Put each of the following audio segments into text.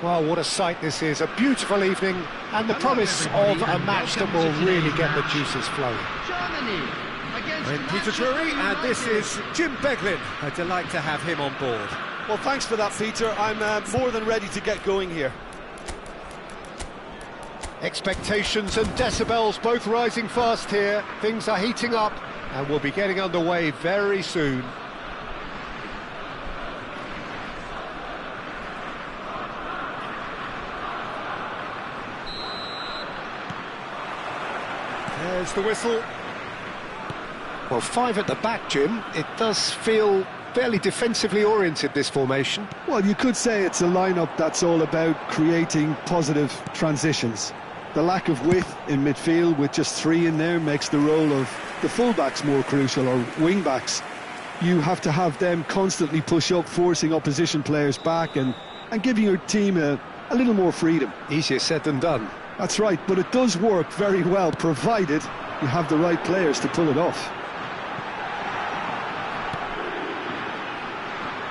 Well, what a sight this is, a beautiful evening, and the promise of a match that will really get the juices flowing. I'm Peter Drury, and this is Jim Beglin. A delight to have him on board. Well, thanks for that, Peter. I'm more than ready to get going here. Expectations and decibels both rising fast here. Things are heating up, and we'll be getting underway very soon. There's the whistle. Well, 5 at the back, Jim. It does feel fairly defensively oriented, this formation. Well, you could say it's a lineup that's all about creating positive transitions. The lack of width in midfield with just 3 in there makes the role of the fullbacks more crucial, or wing-backs. You have to have them constantly push up, forcing opposition players back and giving your team a little more freedom. Easier said than done. That's right, but it does work very well, provided you have the right players to pull it off.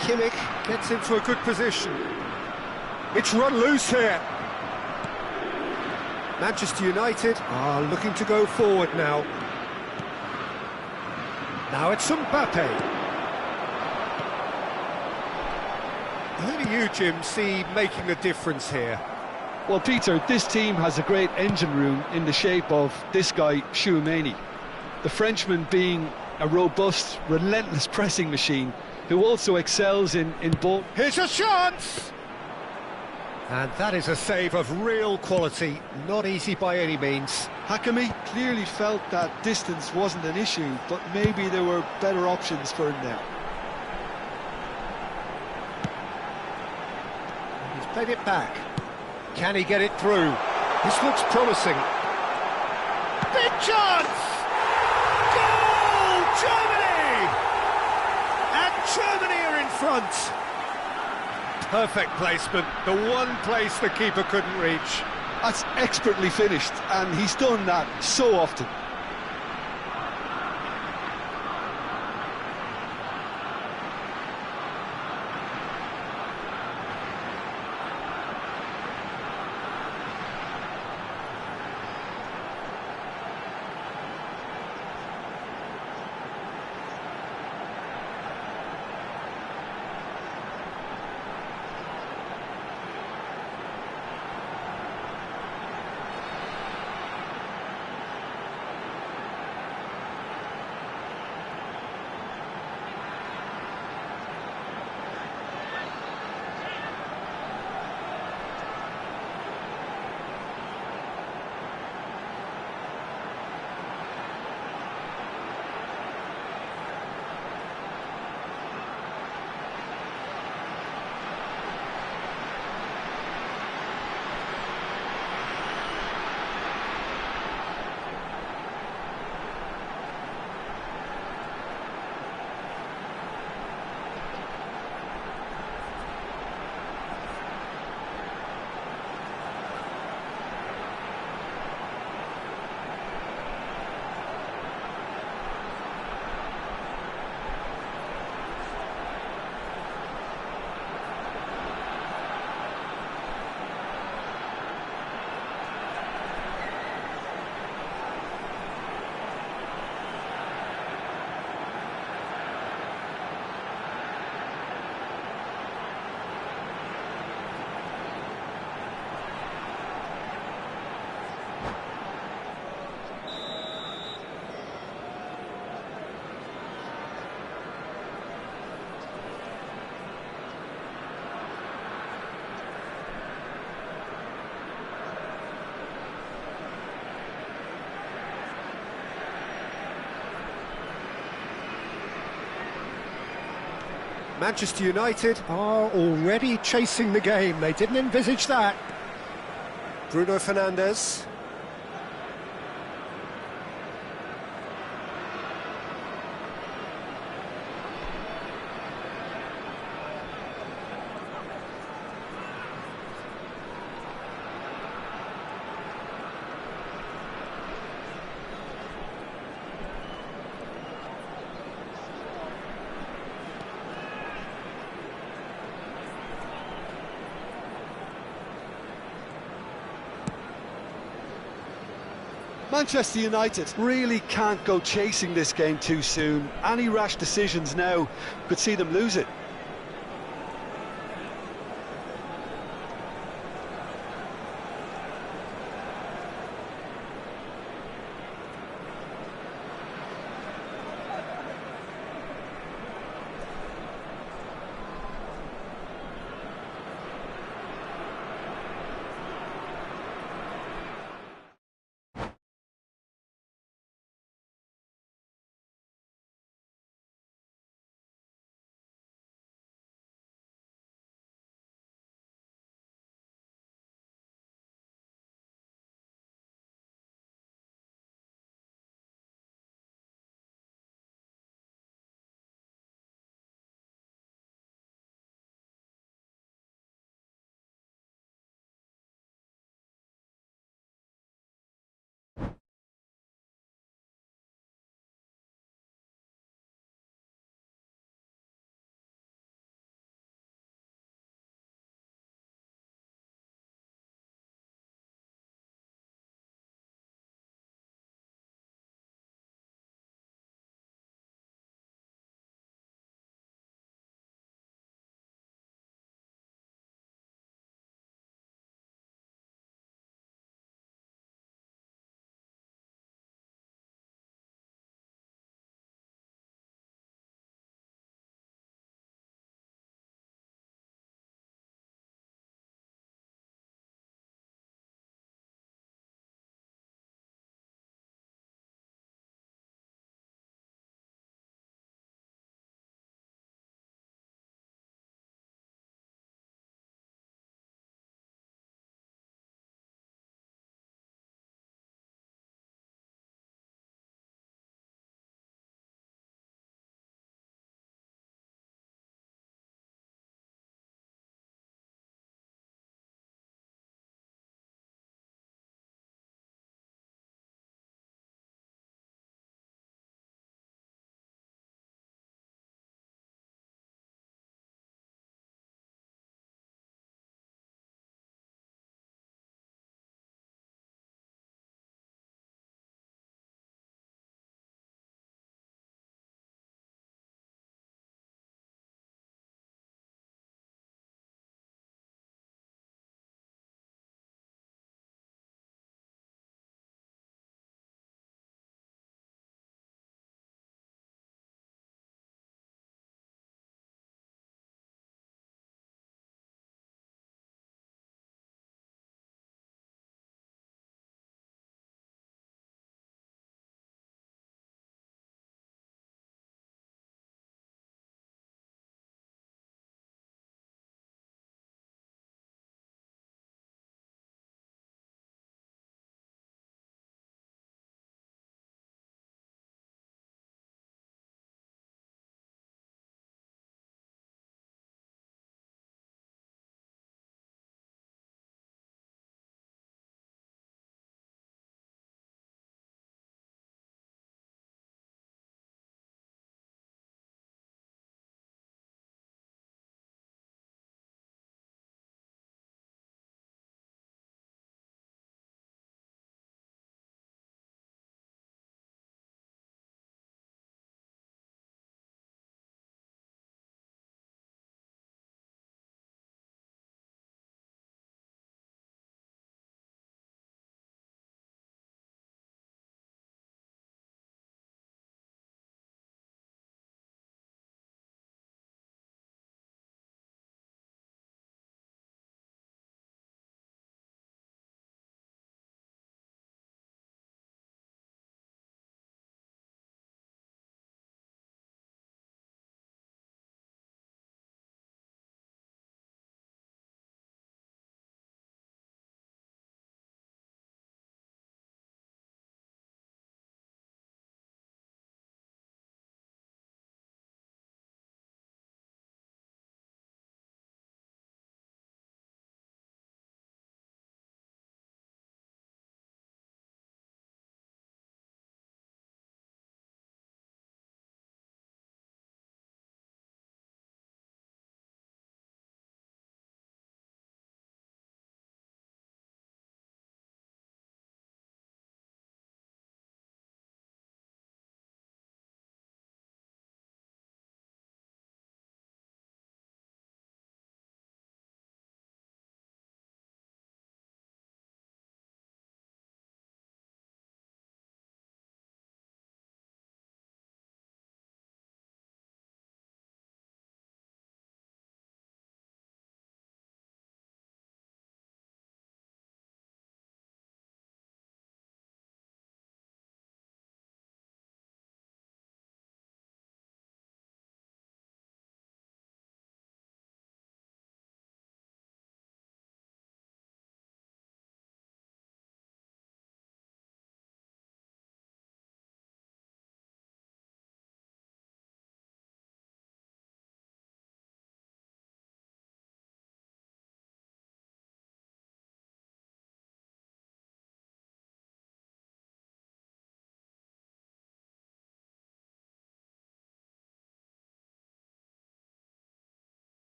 Kimmich gets into a good position. It's run loose here. Manchester United are looking to go forward now. Now it's Mbappe. Who do you, Jim, see making a difference here? Well, Peter, this team has a great engine room in the shape of this guy, Tchouaméni. The Frenchman being a robust, relentless pressing machine who also excels in ball. Here's a chance! And that is a save of real quality, not easy by any means. Hakimi clearly felt that distance wasn't an issue, but maybe there were better options for him now. He's played it back. Can he get it through? This looks promising. Big chance! Goal! Germany! And Germany are in front. Perfect placement, the one place the keeper couldn't reach. That's expertly finished, and he's done that so often. Manchester United are already chasing the game. They didn't envisage that. Bruno Fernandes. Manchester United. Really can't go chasing this game too soon. Any rash decisions now could see them lose it.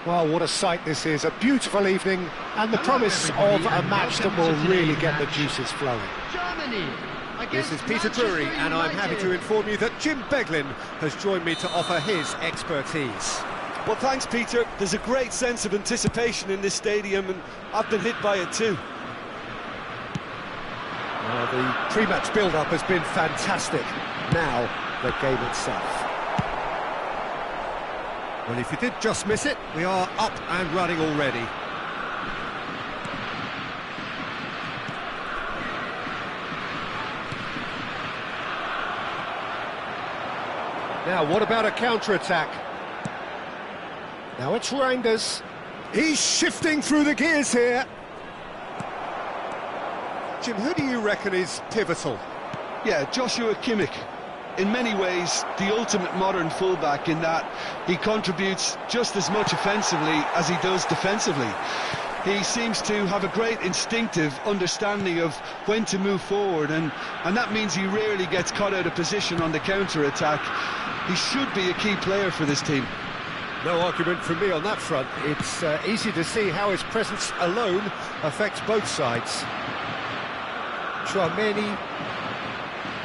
Well, what a sight this is, a beautiful evening, and the promise of a match that will really get the juices flowing. This is Peter Drury, and I'm happy to inform you that Jim Beglin has joined me to offer his expertise. Well, thanks, Peter. There's a great sense of anticipation in this stadium, and I've been hit by it too. Well, the pre-match build-up has been fantastic. Now, the game itself. Well, if you did just miss it, we are up and running already. Now, what about a counter-attack? Now it's Reinders. He's shifting through the gears here. Jim, who do you reckon is pivotal? Yeah, Joshua Kimmich. In many ways, the ultimate modern fullback in that he contributes just as much offensively as he does defensively. He seems to have a great instinctive understanding of when to move forward, and that means he rarely gets caught out of position on the counter-attack. He should be a key player for this team. No argument from me on that front. It's easy to see how his presence alone affects both sides. Chouameni.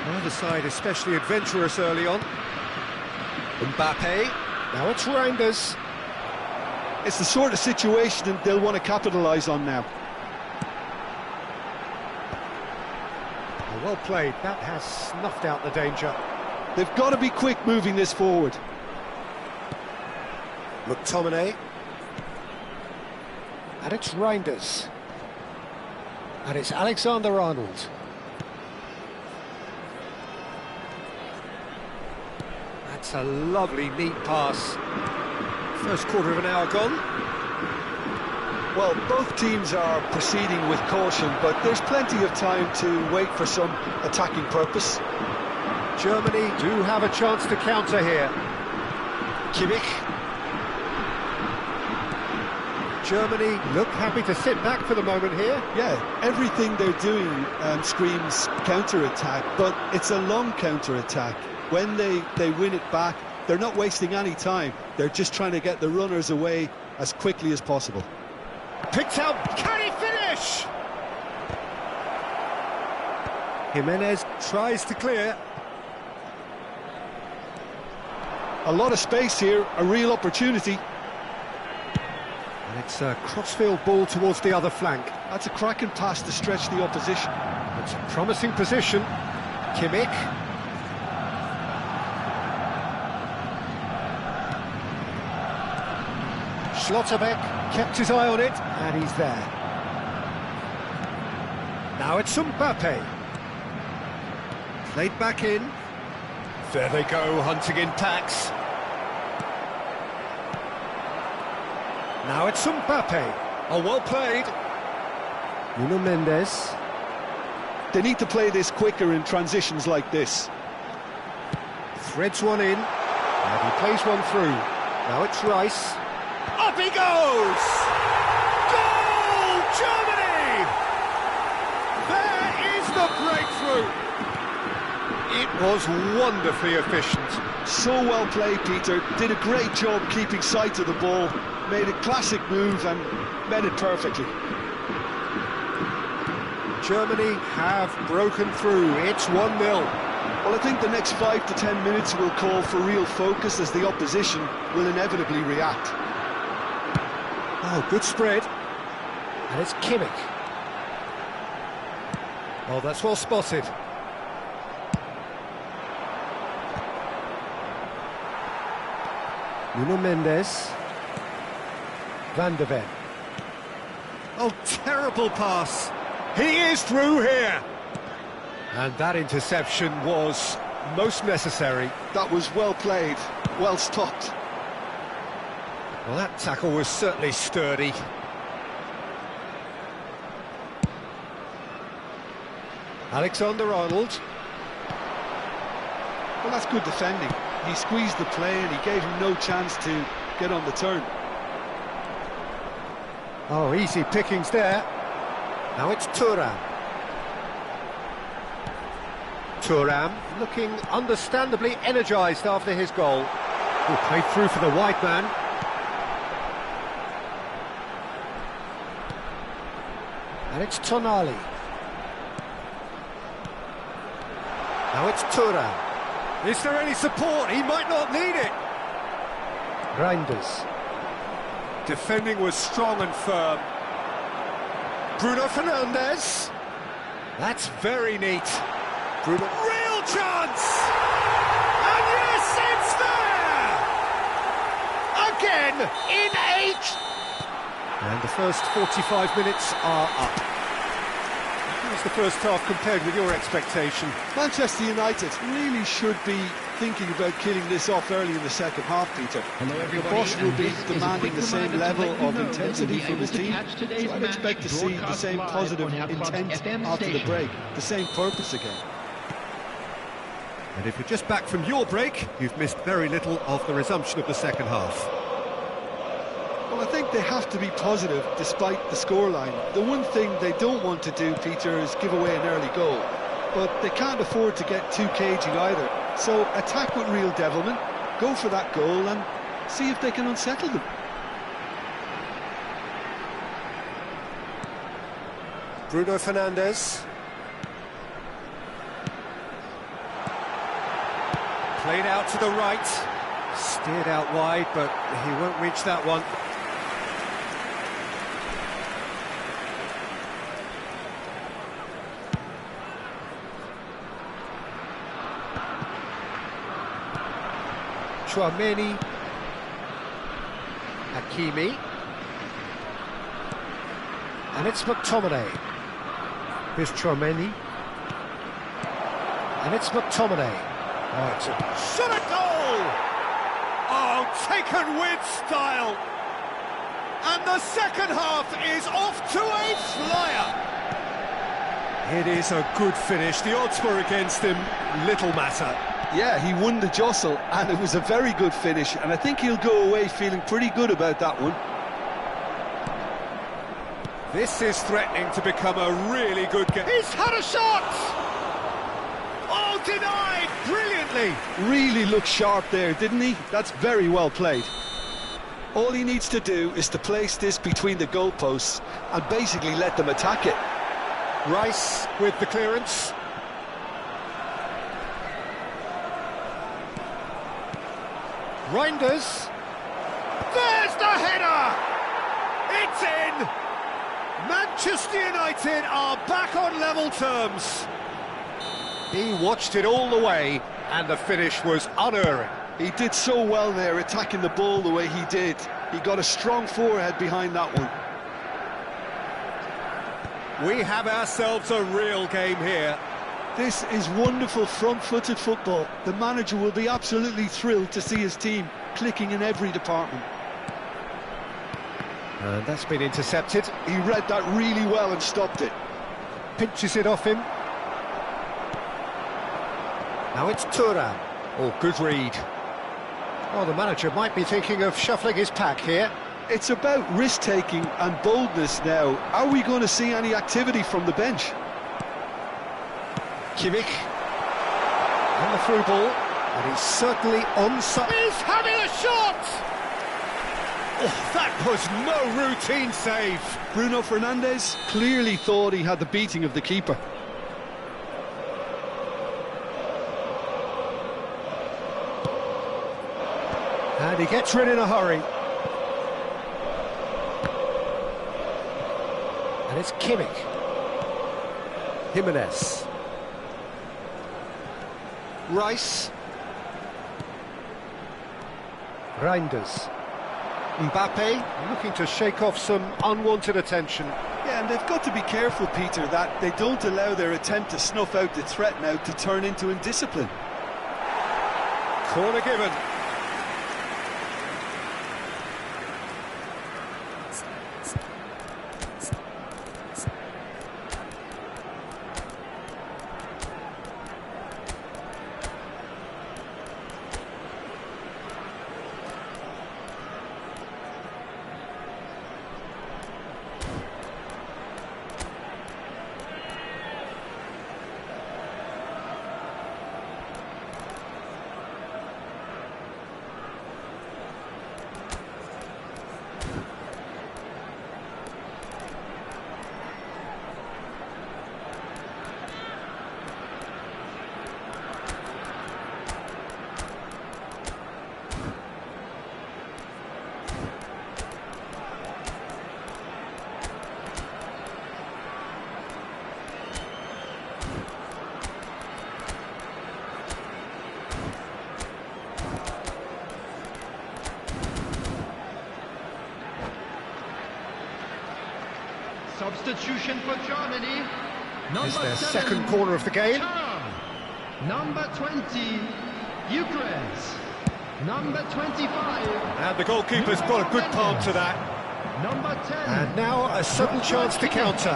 Either side especially adventurous early on. Mbappe. Now it's Reinders. It's the sort of situation they'll want to capitalise on now. Well played. That has snuffed out the danger. They've got to be quick moving this forward. McTominay. And it's Reinders. And it's Alexander-Arnold. That's a lovely, neat pass. First quarter of an hour gone. Well, both teams are proceeding with caution, but there's plenty of time to wait for some attacking purpose. Germany do have a chance to counter here. Kimmich. Germany look happy to sit back for the moment here. Yeah, everything they're doing screams counter-attack, but it's a long counter-attack. When they win it back, they're not wasting any time. They're just trying to get the runners away as quickly as possible. Picked out, can he finish? Jimenez tries to clear. A lot of space here, a real opportunity. And it's a crossfield ball towards the other flank. That's a cracking pass to stretch the opposition. It's a promising position. Kimmich. Schlotterbeck kept his eye on it, and he's there. Now it's Mbappe. Played back in. There they go, hunting in packs. Now it's Mbappe. Oh, well played. Nuno Mendes. They need to play this quicker in transitions like this. Threads one in, and he plays one through. Now it's Rice. Up he goes! Goal, Germany! There is the breakthrough! It was wonderfully efficient. So well played, Peter. Did a great job keeping sight of the ball. Made a classic move and met it perfectly. Germany have broken through. It's 1-0. Well, I think the next 5 to 10 minutes will call for real focus as the opposition will inevitably react. Oh, good spread. And it's Kimmich. Oh, that's well spotted. Nuno Mendes. Van de Ven. Oh, terrible pass. He is through here. And that interception was most necessary. That was well played, well stopped. Well, that tackle was certainly sturdy. Alexander-Arnold. Well, that's good defending. He squeezed the play and he gave him no chance to get on the turn. Oh, easy pickings there. Now it's Thuram. Thuram looking understandably energised after his goal. He played through for the wide man. And it's Tonali. Now it's Thuram. Is there any support? He might not need it. Reinders. Defending was strong and firm. Bruno Fernandes. That's very neat. Bruno. Real chance! And yes, it's there! Again, in H. And the first 45 minutes are up. How's the first half compared with your expectation? Manchester United really should be thinking about killing this off early in the second half, Peter. The boss will be demanding the same level of intensity from his team, so I'd expect to see the same positive intent after the break, the same purpose again. And if you're just back from your break, you've missed very little of the resumption of the second half. Well, I think they have to be positive despite the scoreline. The one thing they don't want to do, Peter, is give away an early goal. But they can't afford to get too cagey either. So attack with real devilment, go for that goal and see if they can unsettle them. Bruno Fernandes. Played out to the right. Steered out wide, but he won't reach that one. Tchouaméni. Hakimi. And it's McTominay. Here's Tchouaméni. And it's McTominay. Oh, it's a Shot a goal! Oh, taken with style. And the second half is off to a flyer. It is a good finish. The odds were against him. Little matter. Yeah, he won the jostle, and it was a very good finish, and I think he'll go away feeling pretty good about that one. This is threatening to become a really good game. He's had a shot! Oh, denied brilliantly. Really looked sharp there, didn't he? That's very well played. All he needs to do is to place this between the goalposts and basically let them attack it. Rice with the clearance. Reinders. There's the header! It's in! Manchester United are back on level terms. He watched it all the way, and the finish was unerring. He did so well there, attacking the ball the way he did. He got a strong forehead behind that one. We have ourselves a real game here. This is wonderful front-footed football. The manager will be absolutely thrilled to see his team clicking in every department. And that's been intercepted. He read that really well and stopped it. Pinches it off him. Now it's Thuram. Oh, good read. Oh, the manager might be thinking of shuffling his pack here. It's about risk-taking and boldness now. Are we going to see any activity from the bench? Kimmich. And the through ball. And he's certainly onside. He's having a shot! Oh, that was no routine save. Bruno Fernandes clearly thought he had the beating of the keeper. And he gets rid in a hurry. And it's Kimmich. Jimenez. Rice. Reinders. Mbappe looking to shake off some unwanted attention. Yeah, and they've got to be careful, Peter, that they don't allow their attempt to snuff out the threat now to turn into indiscipline. Corner given. Substitution for Germany. It's Number their 7, second corner of the game. Thuram. Number 20, Gyökeres. Number 25. And the goalkeeper's got a good palm to that. Number 10. And now a sudden chance to counter.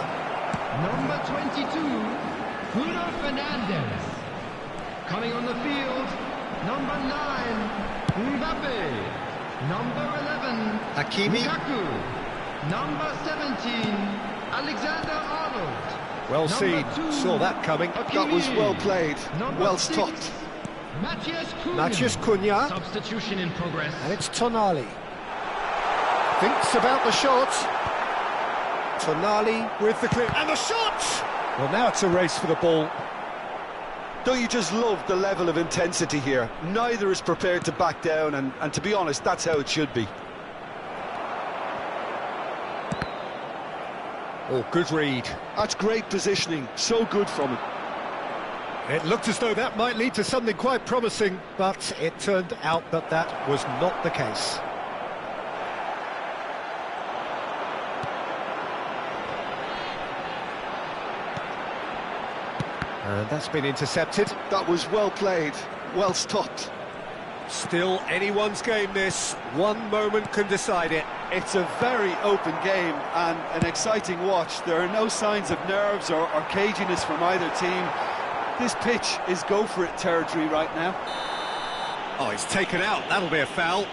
Number 22, Bruno Fernandes. Coming on the field, number 9, Mbappe. Number 11, Hakimi. Lukaku. Number 17, Alexander-Arnold. Well Number seen, 2, saw that coming. That was well played, Number well 6, stopped. Matthias Cunha. Matthias Cunha. Substitution in progress. And it's Tonali. Thinks about the shot. Tonali with the clear. And the shot! Well, now it's a race for the ball. Don't you just love the level of intensity here? Neither is prepared to back down, and to be honest, that's how it should be. Oh, good read. That's great positioning, so good from him. It looked as though that might lead to something quite promising, but it turned out that that was not the case. And that's been intercepted. That was well played, well stopped. Still anyone's game, this. One moment can decide it. It's a very open game and an exciting watch. There are no signs of nerves or caginess from either team. This pitch is go-for-it territory right now. Oh, it's taken out. That'll be a foul.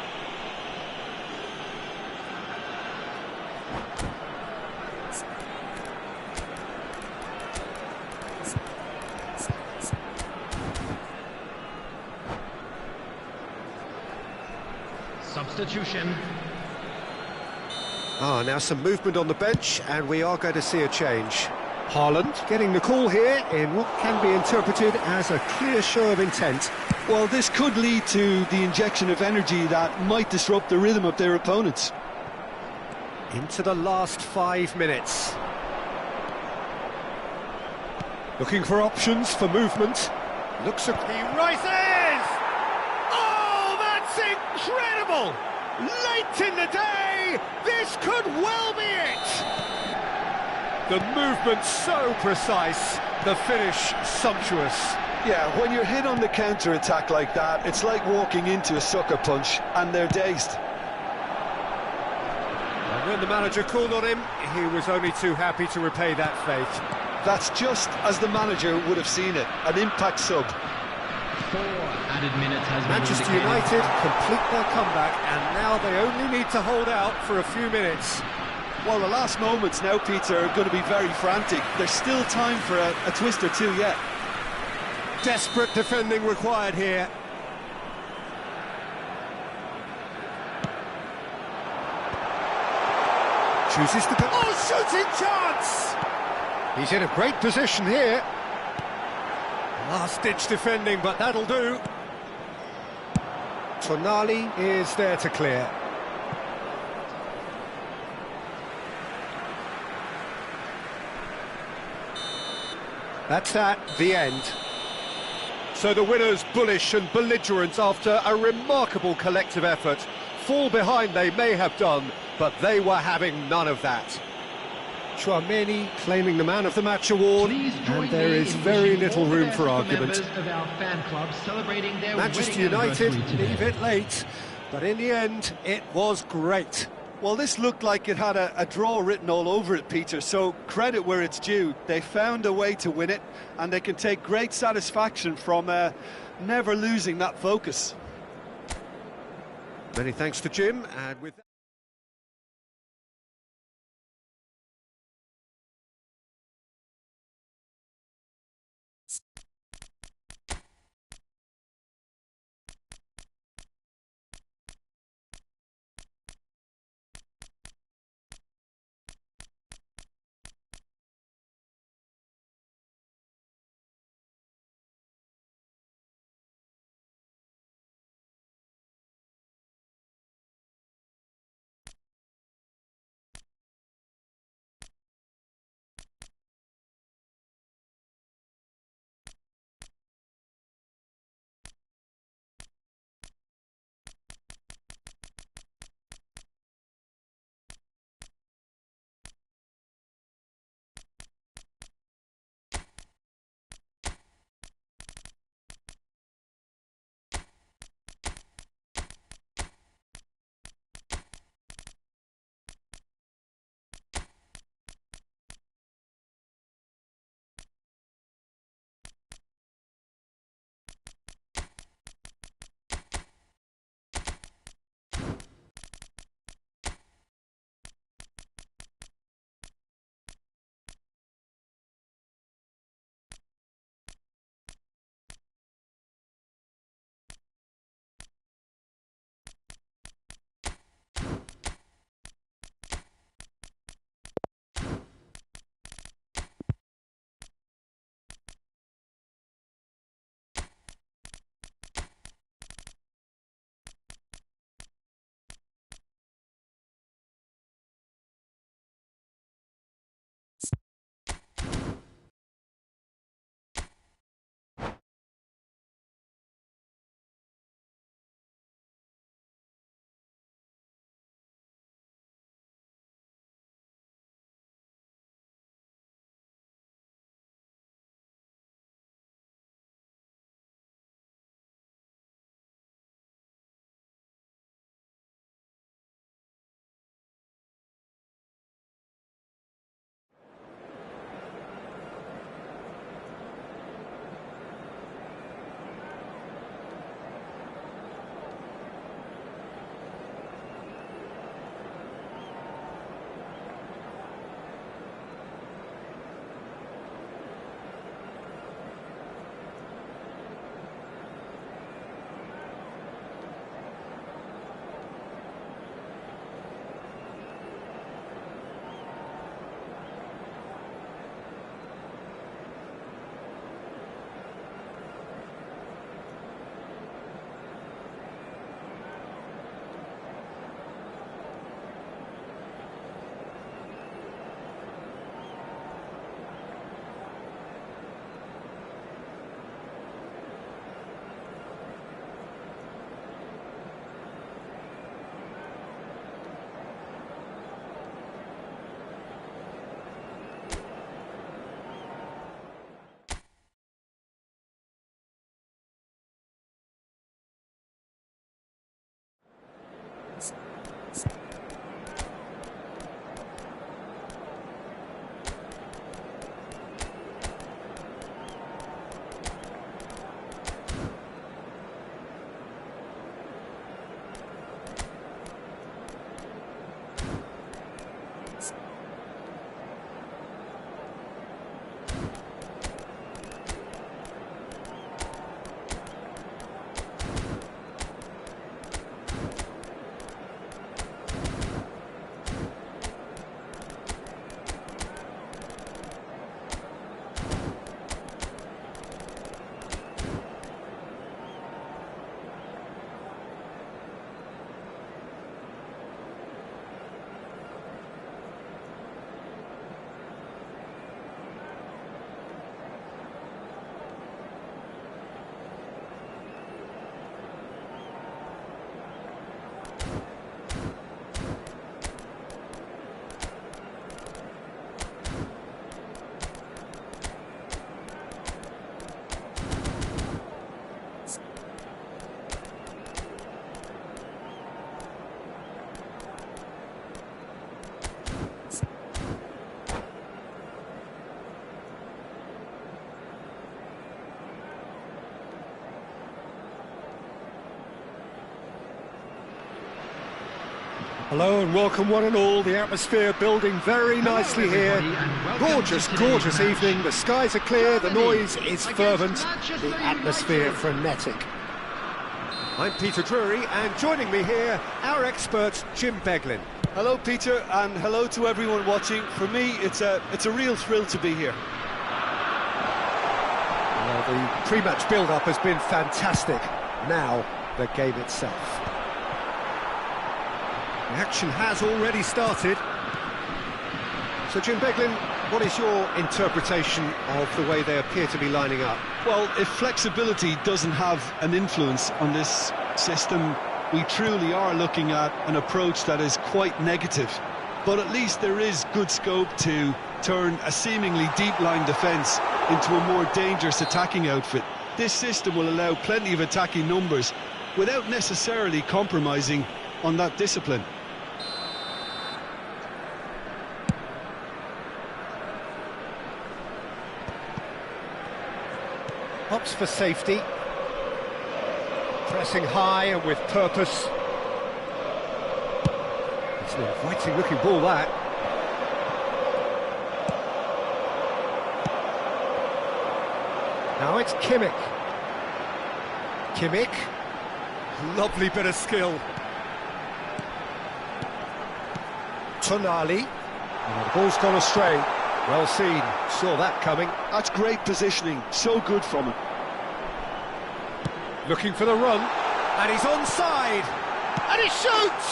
Substitution. Now some movement on the bench, and we are going to see a change. Haaland getting the call here in what can be interpreted as a clear show of intent. Well, this could lead to the injection of energy that might disrupt the rhythm of their opponents. Into the last 5 minutes. Looking for options for movement. Looks at... He rises! Oh, that's incredible! Late in the day, this could well be it! The movement's so precise, the finish sumptuous. Yeah, when you're hit on the counter-attack like that, it's like walking into a sucker punch, and they're dazed. And when the manager called on him, he was only too happy to repay that faith. That's just as the manager would have seen it, an impact sub. 4 added minutes has been Manchester indicated. United complete their comeback, and now they only need to hold out for a few minutes. Well, the last moments now, Peter, are going to be very frantic. There's still time for a twist or two yet. Desperate defending required here. Chooses to go. Oh, shooting chance! He's in a great position here. Last-ditch defending, but that'll do. Tonali is there to clear. That's that, the end. So the winners, bullish and belligerent after a remarkable collective effort. Fall behind they may have done, but they were having none of that. Chouameni claiming the Man of the Match award, Please join and there me is in very wishing little all the room best for to argument. members of our fan club celebrating their Manchester wedding United anniversary today. leave it late, but in the end, it was great. Well, this looked like it had a draw written all over it, Peter, so credit where it's due. They found a way to win it, and they can take great satisfaction from never losing that focus. Many thanks to Jim, and with that... Hello and welcome one and all. The atmosphere building very nicely here. Gorgeous, gorgeous evening. The skies are clear, the noise is fervent, the atmosphere frenetic. I'm Peter Drury, and joining me here, our expert Jim Beglin. Hello, Peter, and hello to everyone watching. For me, it's a real thrill to be here. Well, the pre-match build-up has been fantastic. Now, the game itself. The action has already started. So, Jim Beglin, what is your interpretation of the way they appear to be lining up? Well, if flexibility doesn't have an influence on this system, we truly are looking at an approach that is quite negative. But at least there is good scope to turn a seemingly deep-line defence into a more dangerous attacking outfit. This system will allow plenty of attacking numbers without necessarily compromising on that discipline. Opts for safety. Pressing high and with purpose. It's an inviting looking ball, that. Now it's Kimmich. Kimmich. Lovely bit of skill. Tonali. And the ball's gone astray. Well seen. Saw that coming. That's great positioning. So good from him. Looking for the run. And he's onside. And he shoots!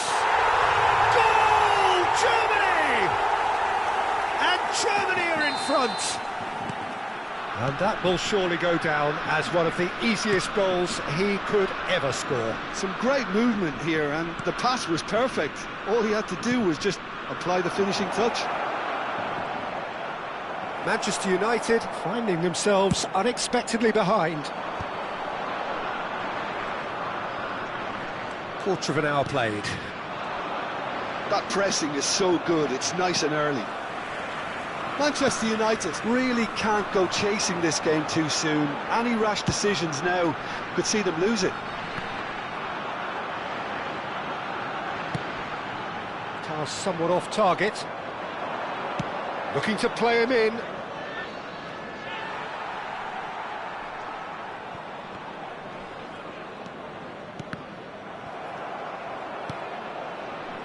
Goal! Germany! And Germany are in front. And that will surely go down as one of the easiest goals he could ever score. Some great movement here, and the pass was perfect. All he had to do was just apply the finishing touch. Manchester United finding themselves unexpectedly behind. Quarter of an hour played. That pressing is so good, it's nice and early. Manchester United really can't go chasing this game too soon. Any rash decisions now could see them lose it. Pass somewhat off target. Looking to play him in.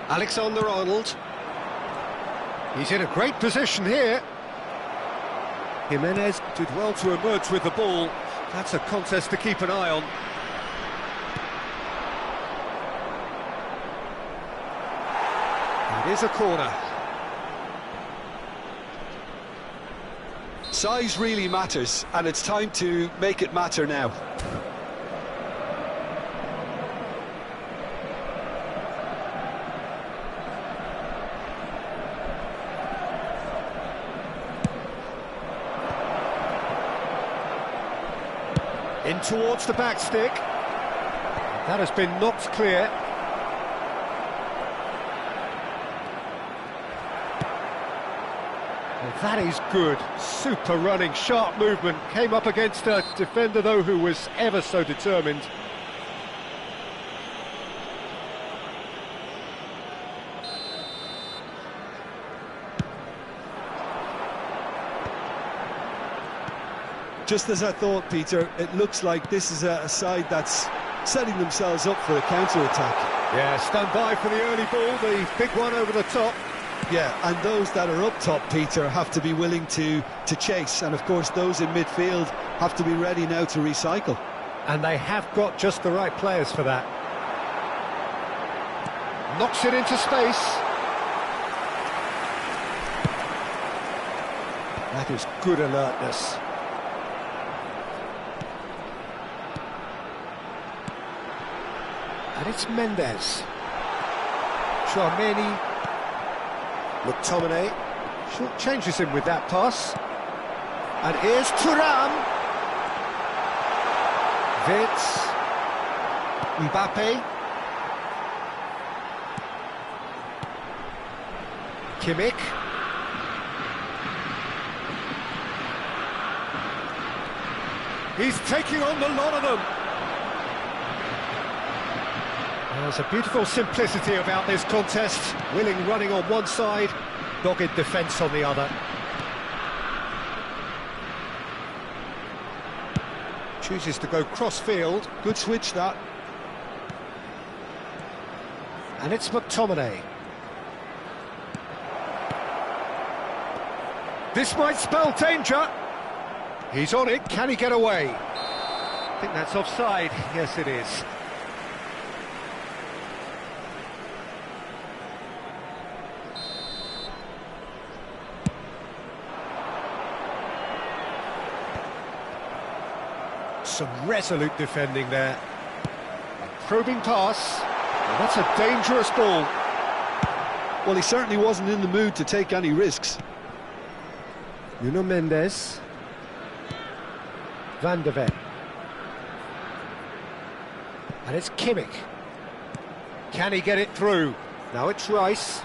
Alexander-Arnold. He's in a great position here. Jimenez did well to emerge with the ball. That's a contest to keep an eye on. It is a corner. Size really matters, and it's time to make it matter now. In towards the back stick. That has been knocked clear. Well, that is good. Super running, sharp movement. Came up against a defender, though, who was ever so determined. Just as I thought, Peter, it looks like this is a side that's setting themselves up for a counter-attack. Yeah, stand by for the early ball, the big one over the top. Yeah, and those that are up top, Peter, have to be willing to chase. And, of course, those in midfield have to be ready now to recycle. And they have got just the right players for that. Knocks it into space. That is good alertness. And it's Mendes. Tchouaméni. McTominay. Short changes him with that pass. And here's Thuram. Vitz. Mbappe. Kimmich. He's taking on the lot of them. There's a beautiful simplicity about this contest. Willing running on one side, dogged defence on the other. Chooses to go cross-field. Good switch, that. And it's McTominay. This might spell danger. He's on it, can he get away? I think that's offside. Yes, it is. Some resolute defending there. A probing pass. Well, that's a dangerous ball. Well, he certainly wasn't in the mood to take any risks. Nuno Mendes. Van de Ven. And it's Kimmich. Can he get it through? Now it's Rice.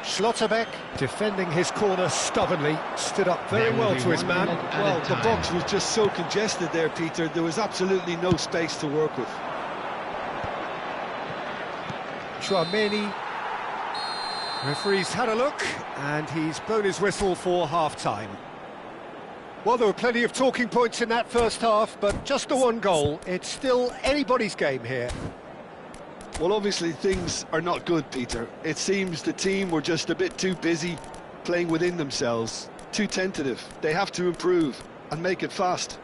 Schlotterbeck defending his corner stubbornly, stood up very well to his man. Well, the box was just so congested there, Peter, there was absolutely no space to work with. Tchouaméni. Referee's had a look, and he's blown his whistle for half-time. Well, there were plenty of talking points in that first half, but just the one goal. It's still anybody's game here. Well, obviously things are not good, Peter. It seems the team were just a bit too busy playing within themselves, too tentative. They have to improve and make it fast.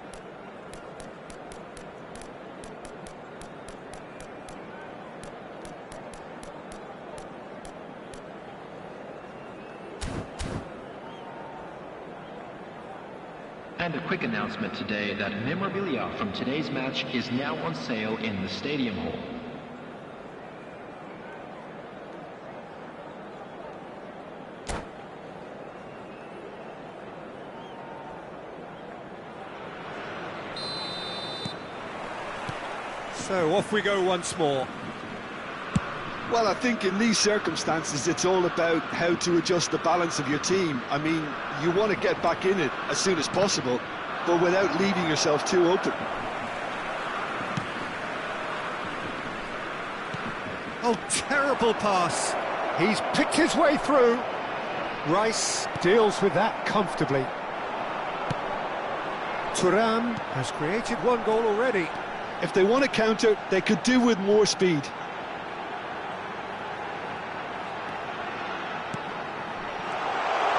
And a quick announcement today that memorabilia from today's match is now on sale in the Stadium Hall. So off we go once more. Well, I think in these circumstances it's all about how to adjust the balance of your team. I mean, you want to get back in it as soon as possible, but without leaving yourself too open. Oh, terrible pass. He's picked his way through. Rice deals with that comfortably. Thuram has created one goal already. If they want to counter, they could do with more speed.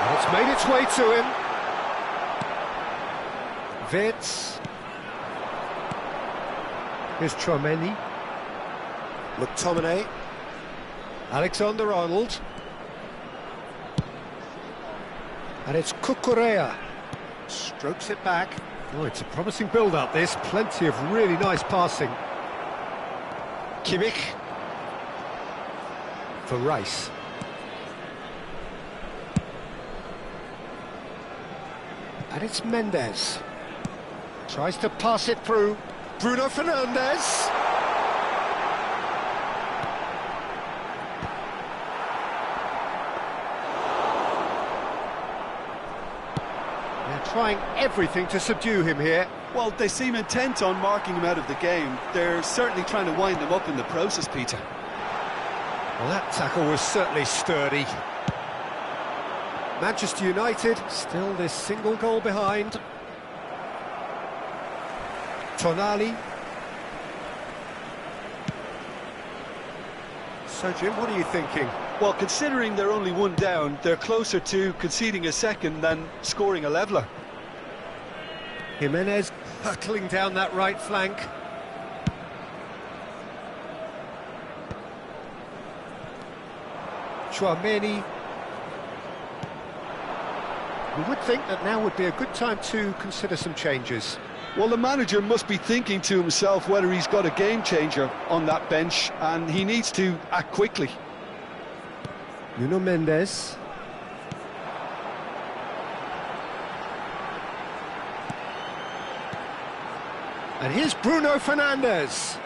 And it's made its way to him. Vitz. Here's Tchouaméni. McTominay. Alexander-Arnold. And it's Cucurella. Strokes it back. Oh, it's a promising build-up, this. Plenty of really nice passing. Kimmich. For Rice. And it's Mendes. Tries to pass it through. Bruno Fernandes. trying everything to subdue him here. Well, they seem intent on marking him out of the game. They're certainly trying to wind him up in the process, Peter. Well, that tackle was certainly sturdy. Manchester United still this single goal behind. Tonali. So, Jim, what are you thinking? Well, considering they're only one down, they're closer to conceding a second than scoring a leveller. Jimenez hurtling down that right flank. Tchouaméni. We would think that now would be a good time to consider some changes. Well, the manager must be thinking to himself whether he's got a game changer on that bench, and he needs to act quickly. Nuno Mendes. And here's Bruno Fernandes.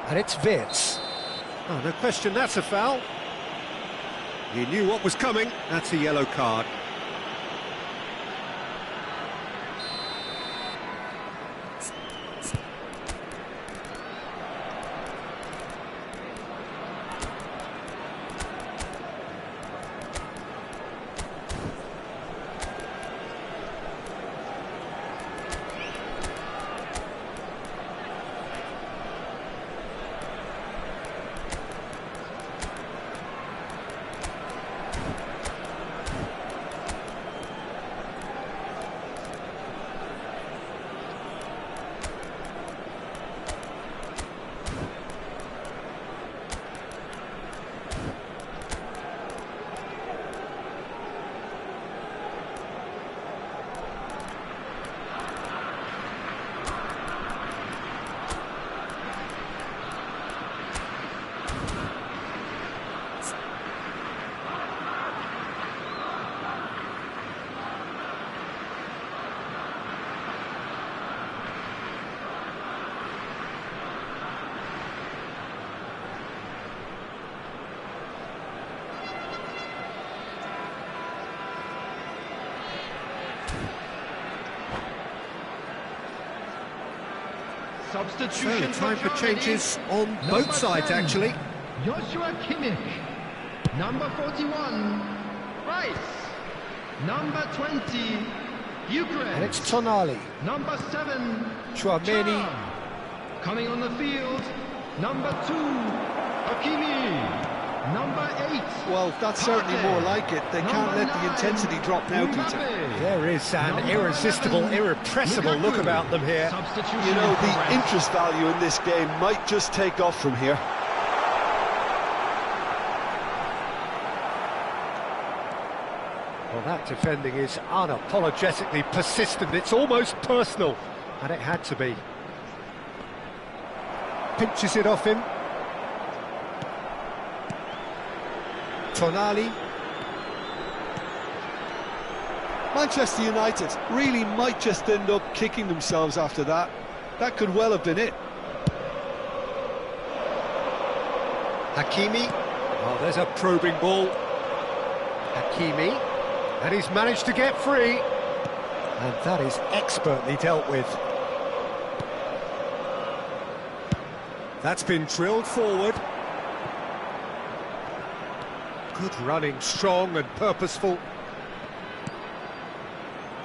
And it's Wirtz. Oh, no question, that's a foul. He knew what was coming. That's a yellow card. Substitution So, time for changes on both sides, actually. Joshua Kimmich. Number 41, Rice. Number 20, Ukraine. And it's Tonali. Number 7, Tchouaméni. Coming on the field, number 2, Hakimi. Number 8. Well, that's certainly more like it. They can't let the intensity drop now, Peter. There is an irresistible, irrepressible look about them here. You know, the interest value in this game might just take off from here. Well, that defending is unapologetically persistent. It's almost personal, and it had to be. Pinches it off him. Tonali. Manchester United really might just end up kicking themselves after that. That could well have been it. Hakimi. Oh, there's a probing ball. Hakimi. And he's managed to get free. And that is expertly dealt with. That's been drilled forward. Good running, strong and purposeful.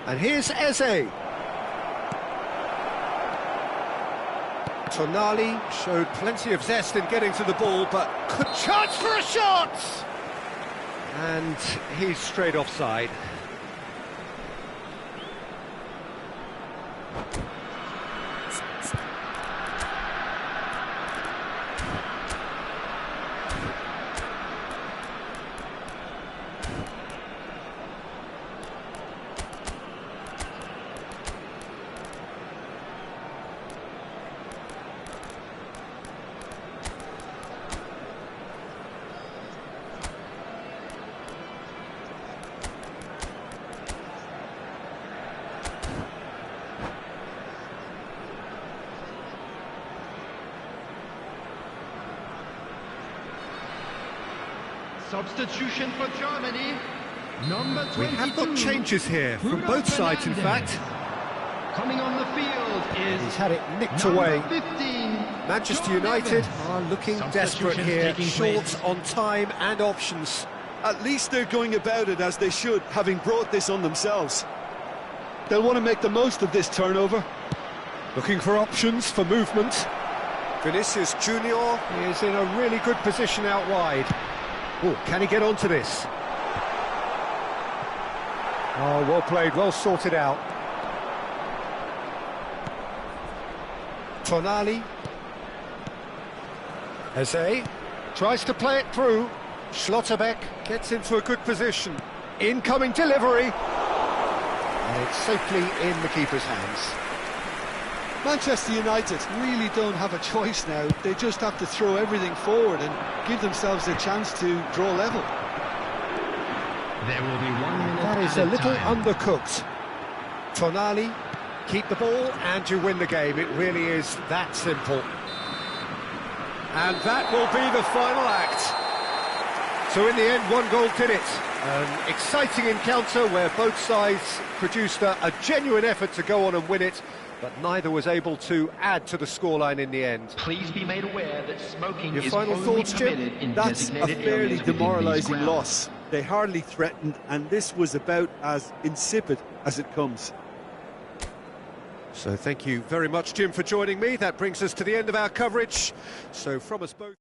And here's Eze. Tonali showed plenty of zest in getting to the ball, but good chance for a shot! And he's straight offside. Substitution for Germany. Number We 22. have got changes here from both sides, in fact. Coming on the field is He's had it nicked number away. 15. Manchester John United Evans. are looking desperate Substitutions here, taking short place. on time and options. At least they're going about it as they should, having brought this on themselves. They'll want to make the most of this turnover. Looking for options for movement. Vinicius Junior is in a really good position out wide. Oh, can he get onto this? Oh, well played, well sorted out. Tonali. Eze tries to play it through. Schlotterbeck gets into a good position. Incoming delivery. And it's safely in the keeper's hands. Manchester United really don't have a choice now. They just have to throw everything forward and give themselves a chance to draw level. There will be 1 minute. That is added a little time. undercooked. Tonali, keep the ball and you win the game. It really is that simple. And that will be the final act. So in the end, 1 goal did it. An exciting encounter where both sides produced a genuine effort to go on and win it, but neither was able to add to the scoreline in the end. Please be made aware that smoking Your is final only thoughts, Jim? permitted in That's a designated fairly areas within these demoralising grounds. loss. They hardly threatened, and this was about as insipid as it comes. So thank you very much, Jim, for joining me. That brings us to the end of our coverage. So from us both...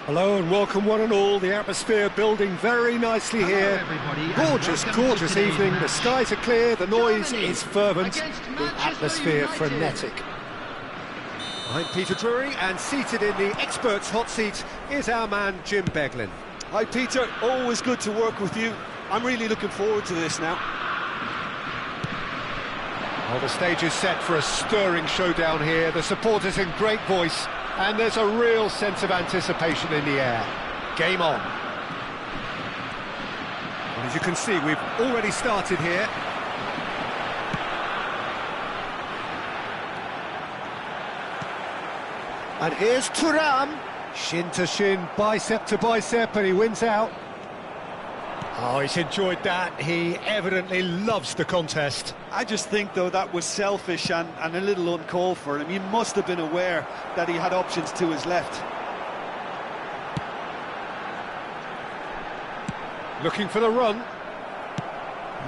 Hello and welcome one and all. The atmosphere building very nicely here. everybody, and Gorgeous, welcome to gorgeous today's evening. The match. skies are clear, the noise Germany is fervent, against the Manchester atmosphere United. frenetic. I'm Peter Drury, and seated in the experts' hot seat is our man Jim Beglin. Hi Peter, always good to work with you. I'm really looking forward to this now. Well, the stage is set for a stirring showdown here. The supporters in great voice, and there's a real sense of anticipation in the air. Game on. As you can see, we've already started here. And here's Thuram. Shin to shin, bicep to bicep, and he wins out. Oh, he's enjoyed that. He evidently loves the contest. I just think, though, that was selfish and a little uncalled for him. He must have been aware that he had options to his left. Looking for the run.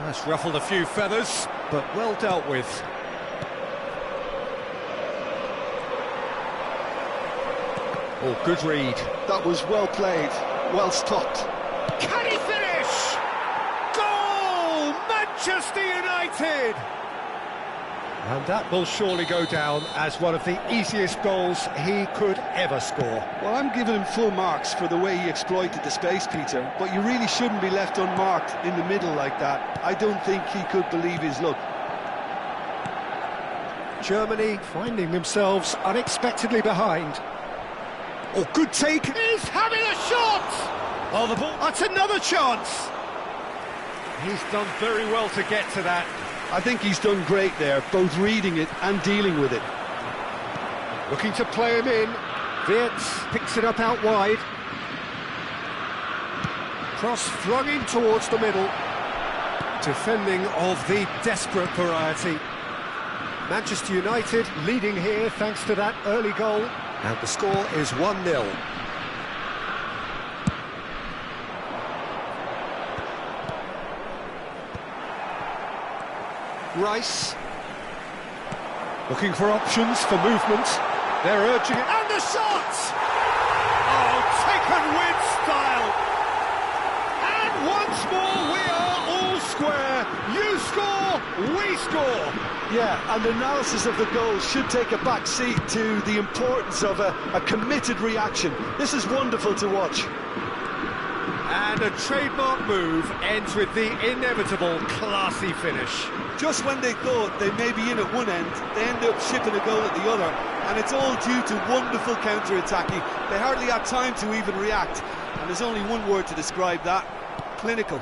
That's ruffled a few feathers, but well dealt with. Oh, good read. That was well played, well stopped. Can he finish? Goal! Manchester United! And that will surely go down as one of the easiest goals he could ever score. Well, I'm giving him full marks for the way he exploited the space, Peter, but you really shouldn't be left unmarked in the middle like that. I don't think he could believe his luck. Germany finding themselves unexpectedly behind. Oh, good take. He's having a shot! Oh, the ball. That's another chance. He's done very well to get to that. I think he's done great there, both reading it and dealing with it. Looking to play him in. Wirtz picks it up out wide. Cross flung in towards the middle. Defending of the desperate variety. Manchester United leading here thanks to that early goal. And the score is 1-0. Rice. Looking for options for movement. They're urging it. And the shot! Oh, taken with style. And once more we are all square. You score, we score. Yeah, and analysis of the goal should take a back seat to the importance of a committed reaction. This is wonderful to watch. And a trademark move ends with the inevitable classy finish. Just when they thought they may be in at one end, they end up shipping a goal at the other, and it's all due to wonderful counter-attacking. They hardly had time to even react, and there's only one word to describe that: clinical.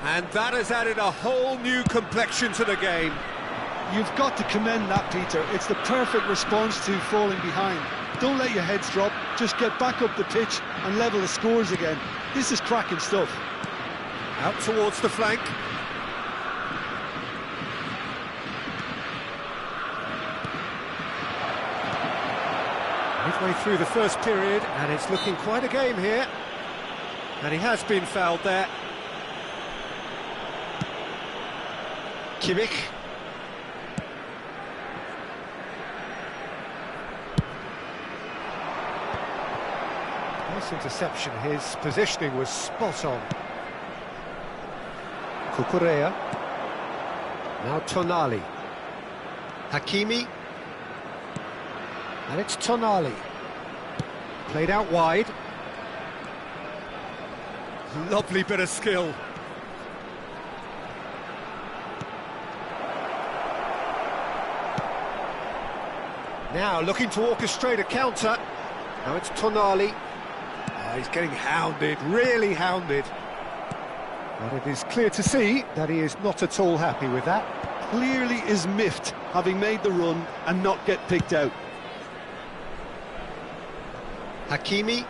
And that has added a whole new complexion to the game. You've got to commend that, Peter. It's the perfect response to falling behind. Don't let your heads drop, just get back up the pitch and level the scores again. This is cracking stuff. Out towards the flank. Midway through the first period, and it's looking quite a game here. And he has been fouled there. Kimmich. Nice interception, his positioning was spot on. Cucurella. Now Tonali. Hakimi. And it's Tonali. Played out wide. Lovely bit of skill. Now looking to orchestrate a counter. Now it's Tonali. Oh, he's getting hounded, really hounded. But it is clear to see that he is not at all happy with that. Clearly is miffed, having made the run and not get picked out. Hakimi.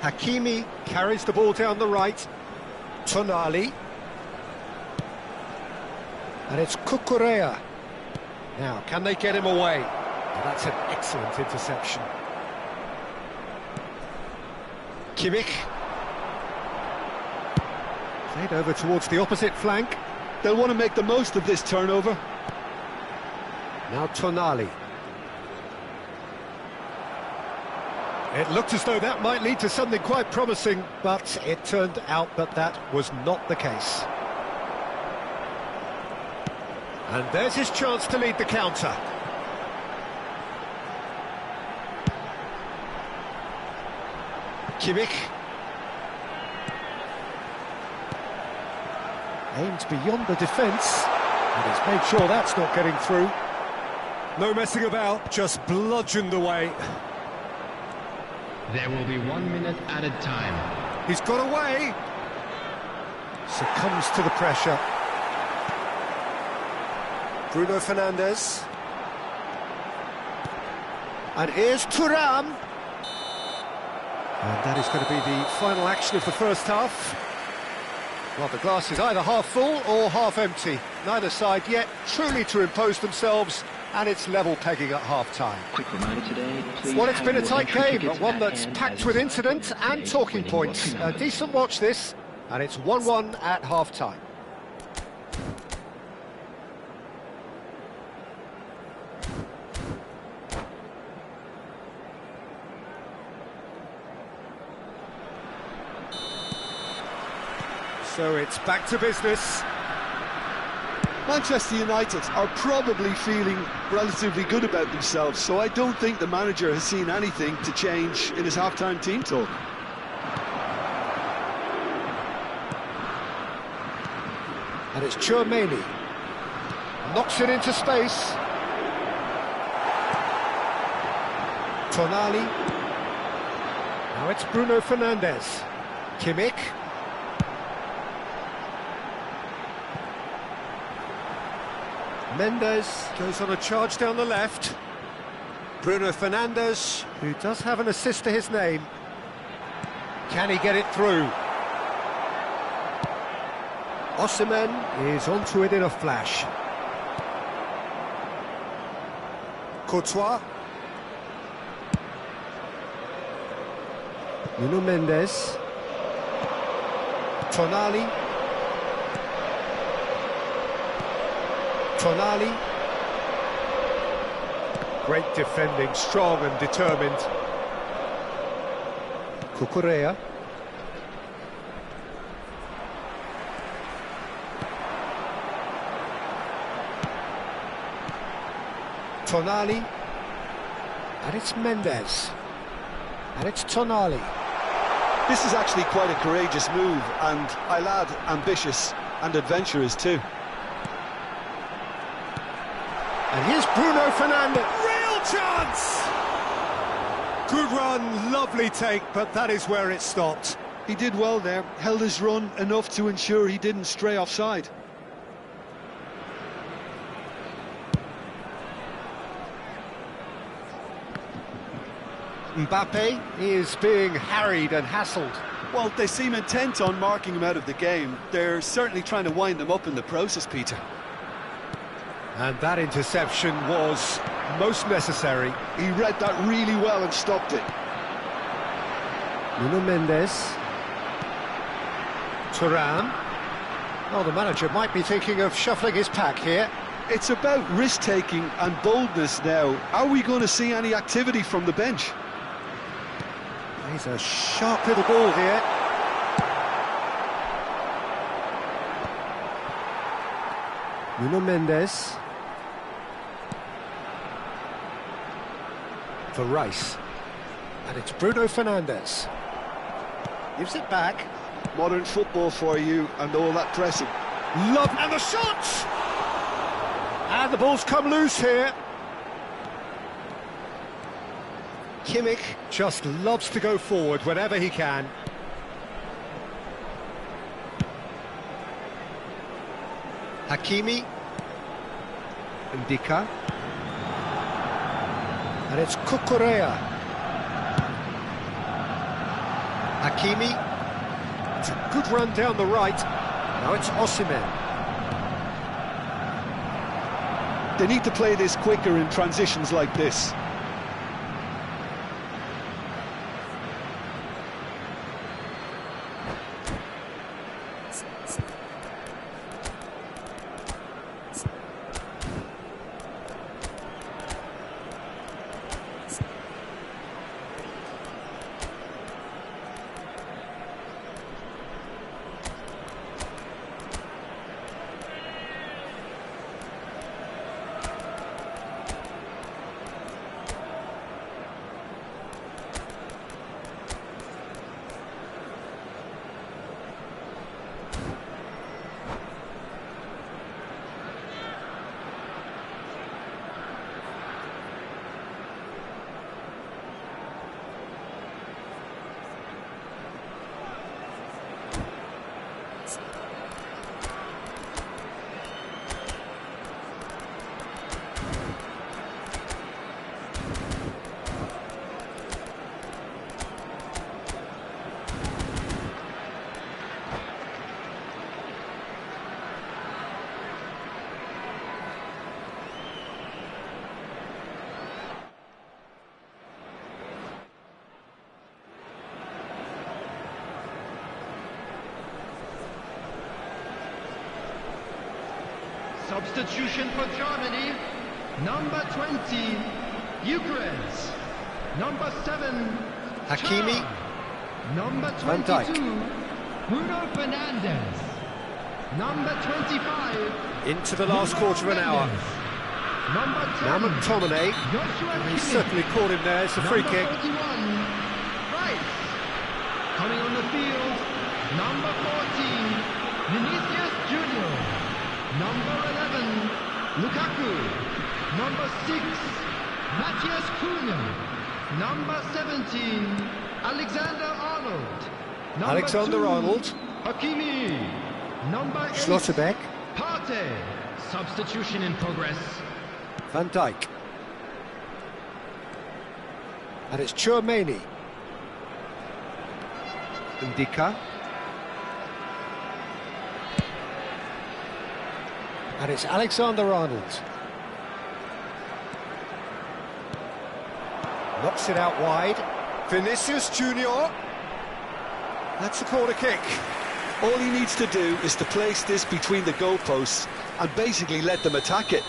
Hakimi carries the ball down the right. Tonali. And it's Cucurella. Now, can they get him away? Oh, that's an excellent interception. Kimmich. Played over towards the opposite flank. They'll want to make the most of this turnover. Now Tonali. It looked as though that might lead to something quite promising, but it turned out that that was not the case. And there's his chance to lead the counter. Kimmich. Aimed beyond the defence, and he's made sure that's not getting through. No messing about, just bludgeoned away. There will be 1 minute added time. He's got away. Succumbs to the pressure. Bruno Fernandes. And here's Thuram. And that is going to be the final action of the first half. Well, the glass is either half full or half empty. Neither side yet truly to impose themselves, and it's level pegging at half-time. Quick reminder today, please. Well, it's been a have your tight entry game, tickets but one at that's hand packed as with the incident Saturday and talking winning points. lucky A number. decent watch this, and it's 1-1 at half-time. So it's back to business. Manchester United are probably feeling relatively good about themselves, so I don't think the manager has seen anything to change in his half-time team talk. And it's Tchouaméni. Knocks it into space. Tonali. Now it's Bruno Fernandes. Kimmich. Mendes goes on a charge down the left. Bruno Fernandes, who does have an assist to his name. Can he get it through? Osimhen is onto it in a flash. Courtois. Nuno Mendes. Tonali. Tonali. Great defending, strong and determined. Cucurella. Tonali. And it's Mendes. And it's Tonali. This is actually quite a courageous move, and I'll add ambitious and adventurous too. And here's Bruno Fernandes. Real chance! Good run, lovely take, but that is where it stopped. He did well there, held his run enough to ensure he didn't stray offside. Mbappe is being harried and hassled. Well, they seem intent on marking him out of the game. They're certainly trying to wind him up in the process, Peter. And that interception was most necessary. He read that really well and stopped it. Nuno Mendes. Thuram. Oh, the manager might be thinking of shuffling his pack here. It's about risk-taking and boldness now. Are we going to see any activity from the bench? He's a sharp little ball here. Nuno Mendes. For Rice. And it's Bruno Fernandes. Gives it back. Modern football for you and all that pressing. Love, and the shot! And the ball's come loose here. Kimmich just loves to go forward whenever he can. Hakimi. Ndika. And it's Cucurella. Hakimi. It's a good run down the right. Now it's Osimhen. They need to play this quicker in transitions like this. Substitution for Germany, number 20, Gyökeres. Number 7, Hakimi. Thuram. Number Van 22, Dijk. Bruno Fernandes. Number 25, Into the last quarter of an hour. Number 10, Now McTominay. Joshua He Kimmich. certainly caught him there. It's a free Number kick. 41, Rice. Coming on the field, number 14, Vinicius Junior. Number 11, Lukaku. Number 6, Matthias Cunha. Number 17, Alexander-Arnold. Number Alexander-Arnold. 2, Hakimi. Number 8, Schlotterbeck. Partey. Substitution in progress. Van Dijk. And it's Tchouaméni. Ndika. And it's Alexander-Arnold. Knocks it out wide. Vinicius Junior. That's a corner kick. All he needs to do is to place this between the goalposts and basically let them attack it.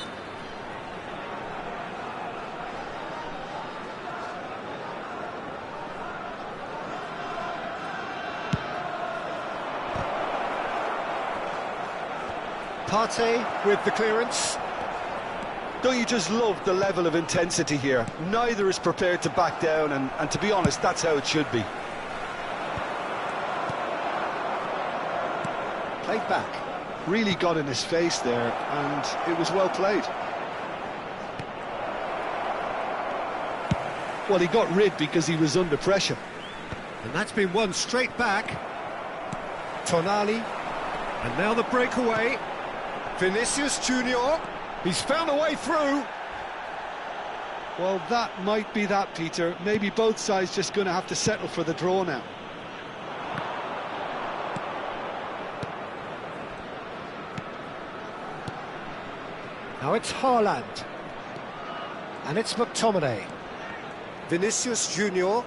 Partey with the clearance. Don't you just love the level of intensity here? Neither is prepared to back down, and to be honest, that's how it should be. Played back. Really got in his face there, and it was well played. Well, he got rid because he was under pressure. And that's been won straight back. Tonali. And now the breakaway. Vinicius Junior. He's found a way through. Well, that might be that, Peter. Maybe both sides just going to have to settle for the draw now. Now it's Haaland. And it's McTominay. Vinicius Junior.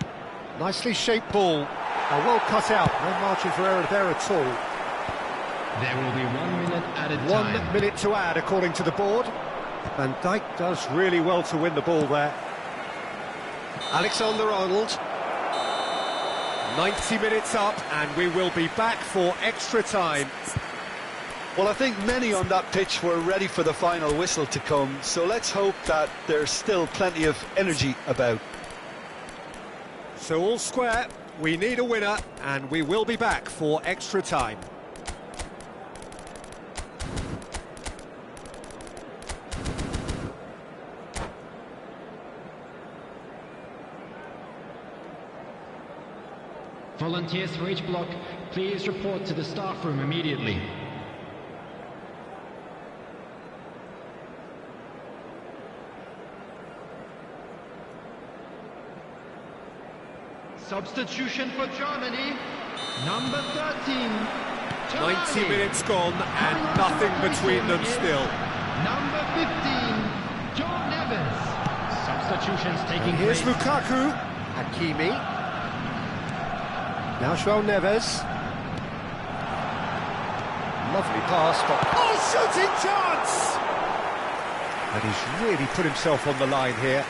Nicely shaped ball. Well cut out. No margin for error there at all. There will be 1 minute added 1 time. minute to add, according to the board. Van Dijk does really well to win the ball there. Alexander-Arnold. 90 minutes up, and we will be back for extra time. Well, I think many on that pitch were ready for the final whistle to come, so let's hope that there's still plenty of energy about. So all square, we need a winner, and we will be back for extra time. Volunteers for each block, please report to the staff room immediately. Substitution for Germany, number 13. 90 minutes gone and nothing between them still. Number 15, John Neves. Substitutions taking Here's place. Lukaku. Hakimi. Now João Neves. Lovely pass, but shooting chance! And he's really put himself on the line here.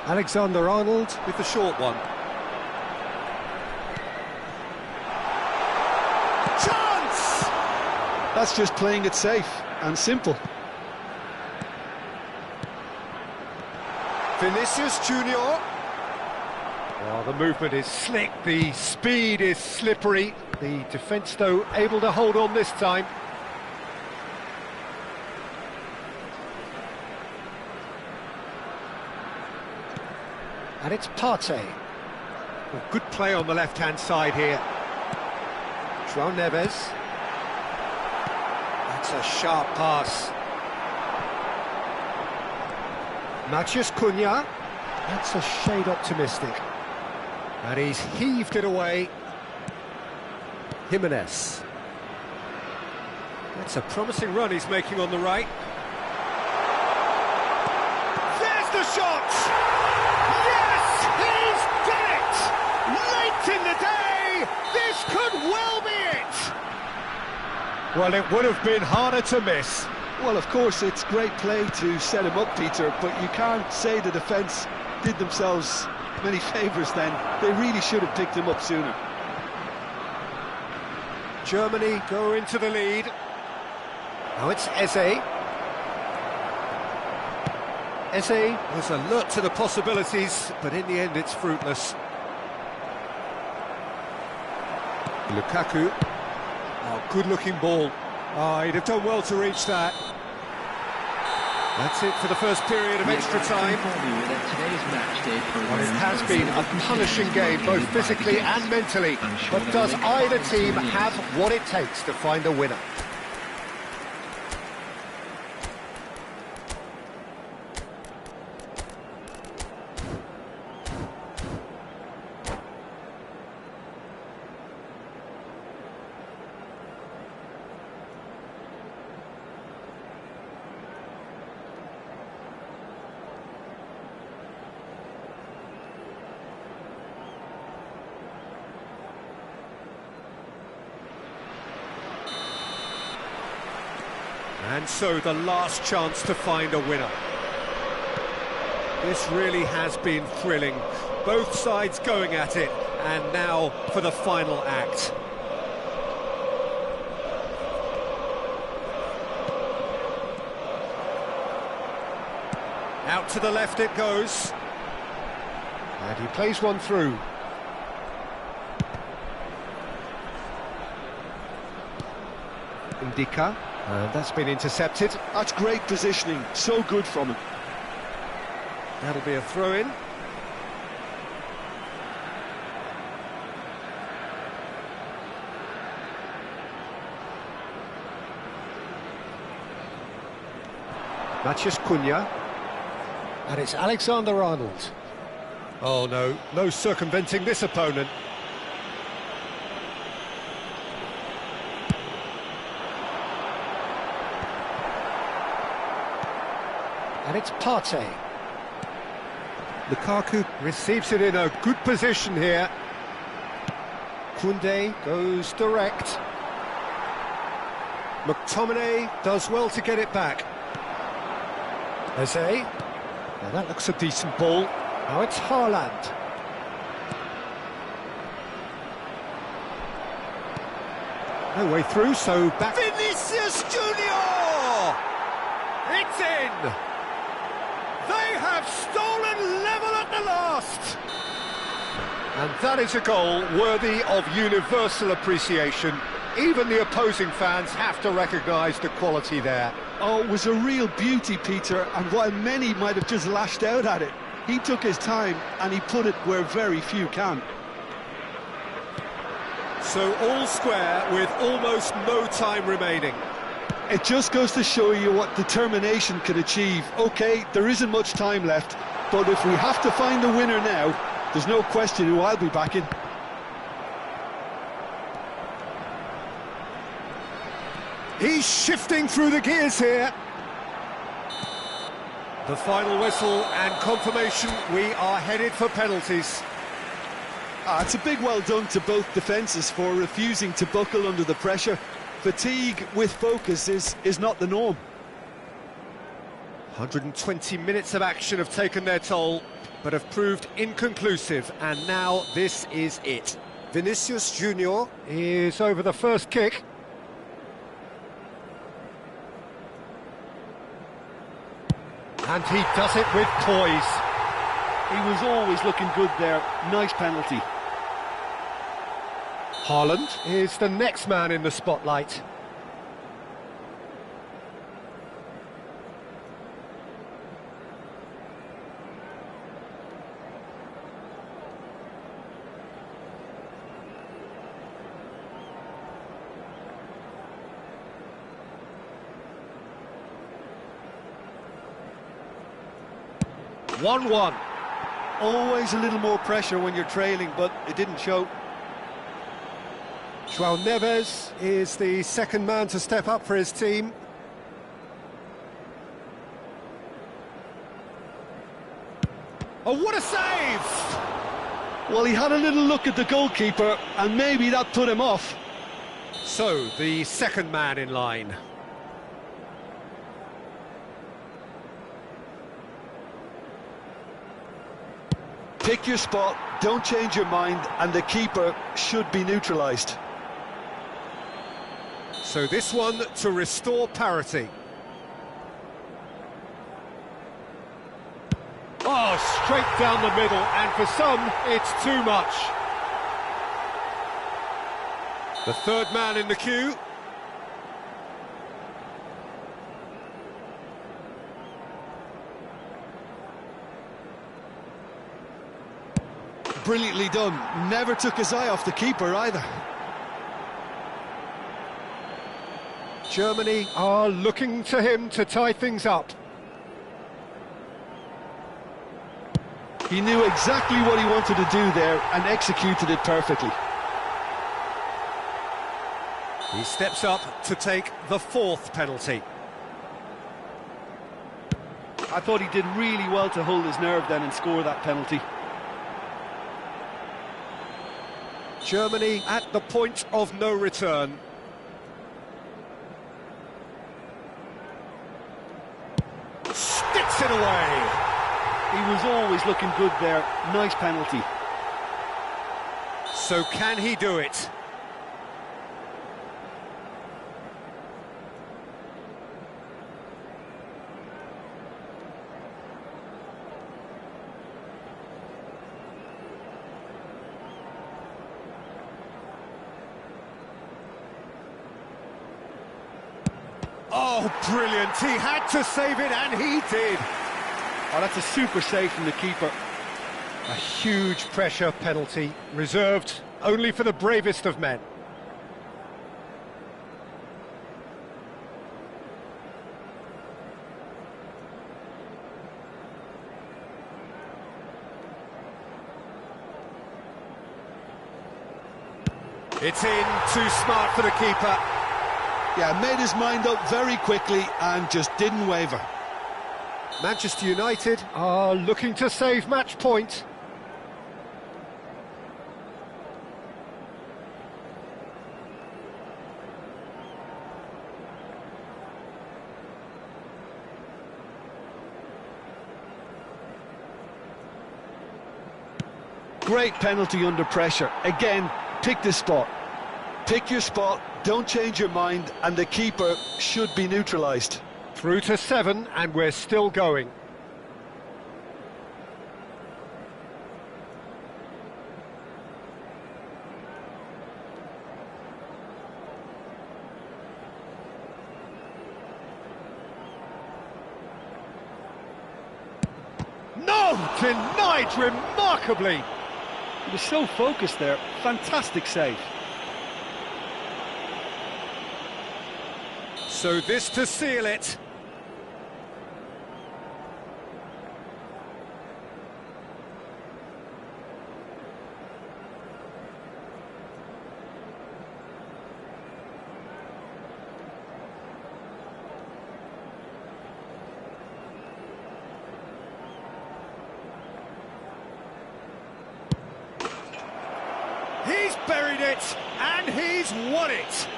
Alexander-Arnold with the short one. Chance! That's just playing it safe and simple. Vinicius Junior. Well, the movement is slick, the speed is slippery. The defence, though, able to hold on this time. And it's Partey. Well, good play on the left-hand side here. João Neves. That's a sharp pass. Matthias Cunha. That's a shade optimistic. And he's heaved it away. Jimenez. That's a promising run he's making on the right. There's the shot! Yes, he's done it! Late in the could well be it! Well, it would have been harder to miss. Well, of course, it's great play to set him up, Peter, but you can't say the defence did themselves many favours then. They really should have picked him up sooner. Germany go into the lead. Now it's Eze. Eze was alert to the possibilities, but in the end it's fruitless. Lukaku. Oh, good-looking ball. Oh, he'd have done well to reach that. That's it for the first period of extra time. Well, it has been a punishing game, both physically and mentally. But does either team have what it takes to find a winner? And so the last chance to find a winner. This really has been thrilling. Both sides going at it, and now for the final act. Out to the left it goes. And he plays one through. Ndika. And that's been intercepted. That's great positioning, so good from him. That'll be a throw-in. Matheus Cunha. And it's Alexander-Arnold. Oh no, no circumventing this opponent. And it's Partey. Lukaku receives it in a good position here. Koundé goes direct. McTominay does well to get it back. Eze. Now that looks a decent ball. Now it's Haaland. No way through, so back. Vinicius Junior! It's in! They have stolen level at the last! And that is a goal worthy of universal appreciation. Even the opposing fans have to recognise the quality there. Oh, it was a real beauty, Peter, and while many might have just lashed out at it, he took his time and he put it where very few can. So all square with almost no time remaining. It just goes to show you what determination can achieve. OK, there isn't much time left, but if we have to find a winner now, there's no question who I'll be backing. He's shifting through the gears here. The final whistle and confirmation, we are headed for penalties. It's a big well done to both defences for refusing to buckle under the pressure. Fatigue with focus is not the norm. 120 minutes of action have taken their toll, but have proved inconclusive, and now this is it. Vinicius Junior is over the first kick. And he does it with poise. He was always looking good there. Nice penalty. Haaland is the next man in the spotlight. One-one. Always a little more pressure when you're trailing, but it didn't show. João Neves is the second man to step up for his team. Oh, what a save! Well, he had a little look at the goalkeeper, and maybe that put him off. So, the second man in line. Pick your spot, don't change your mind, and the keeper should be neutralised. So this one to restore parity. Oh, straight down the middle, and for some, it's too much. The third man in the queue. Brilliantly done. Never took his eye off the keeper either. Germany are looking to him to tie things up. He knew exactly what he wanted to do there and executed it perfectly. He steps up to take the fourth penalty. I thought he did really well to hold his nerve then and score that penalty. Germany at the point of no return. Sticks it away. He was always looking good there. Nice penalty. So can he do it? Oh, brilliant. He had to save it, and he did. Oh, that's a super save from the keeper. A huge pressure penalty, reserved only for the bravest of men. It's in, too smart for the keeper. Yeah, made his mind up very quickly and just didn't waver. Manchester United are looking to save match point. Great penalty under pressure. Again, pick the spot. Pick your spot, don't change your mind, and the keeper should be neutralised. Through to 7, and we're still going. No! Denied remarkably! He was so focused there. Fantastic save. So this to seal it. He's buried it, and he's won it.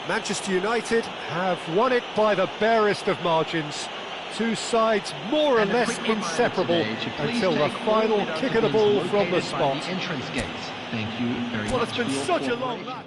Manchester United have won it by the barest of margins. Two sides more or less inseparable until the final kick of the ball from the spot. Entrance gates. Thank you very much. Well, it's been for your such a long cooperation. match.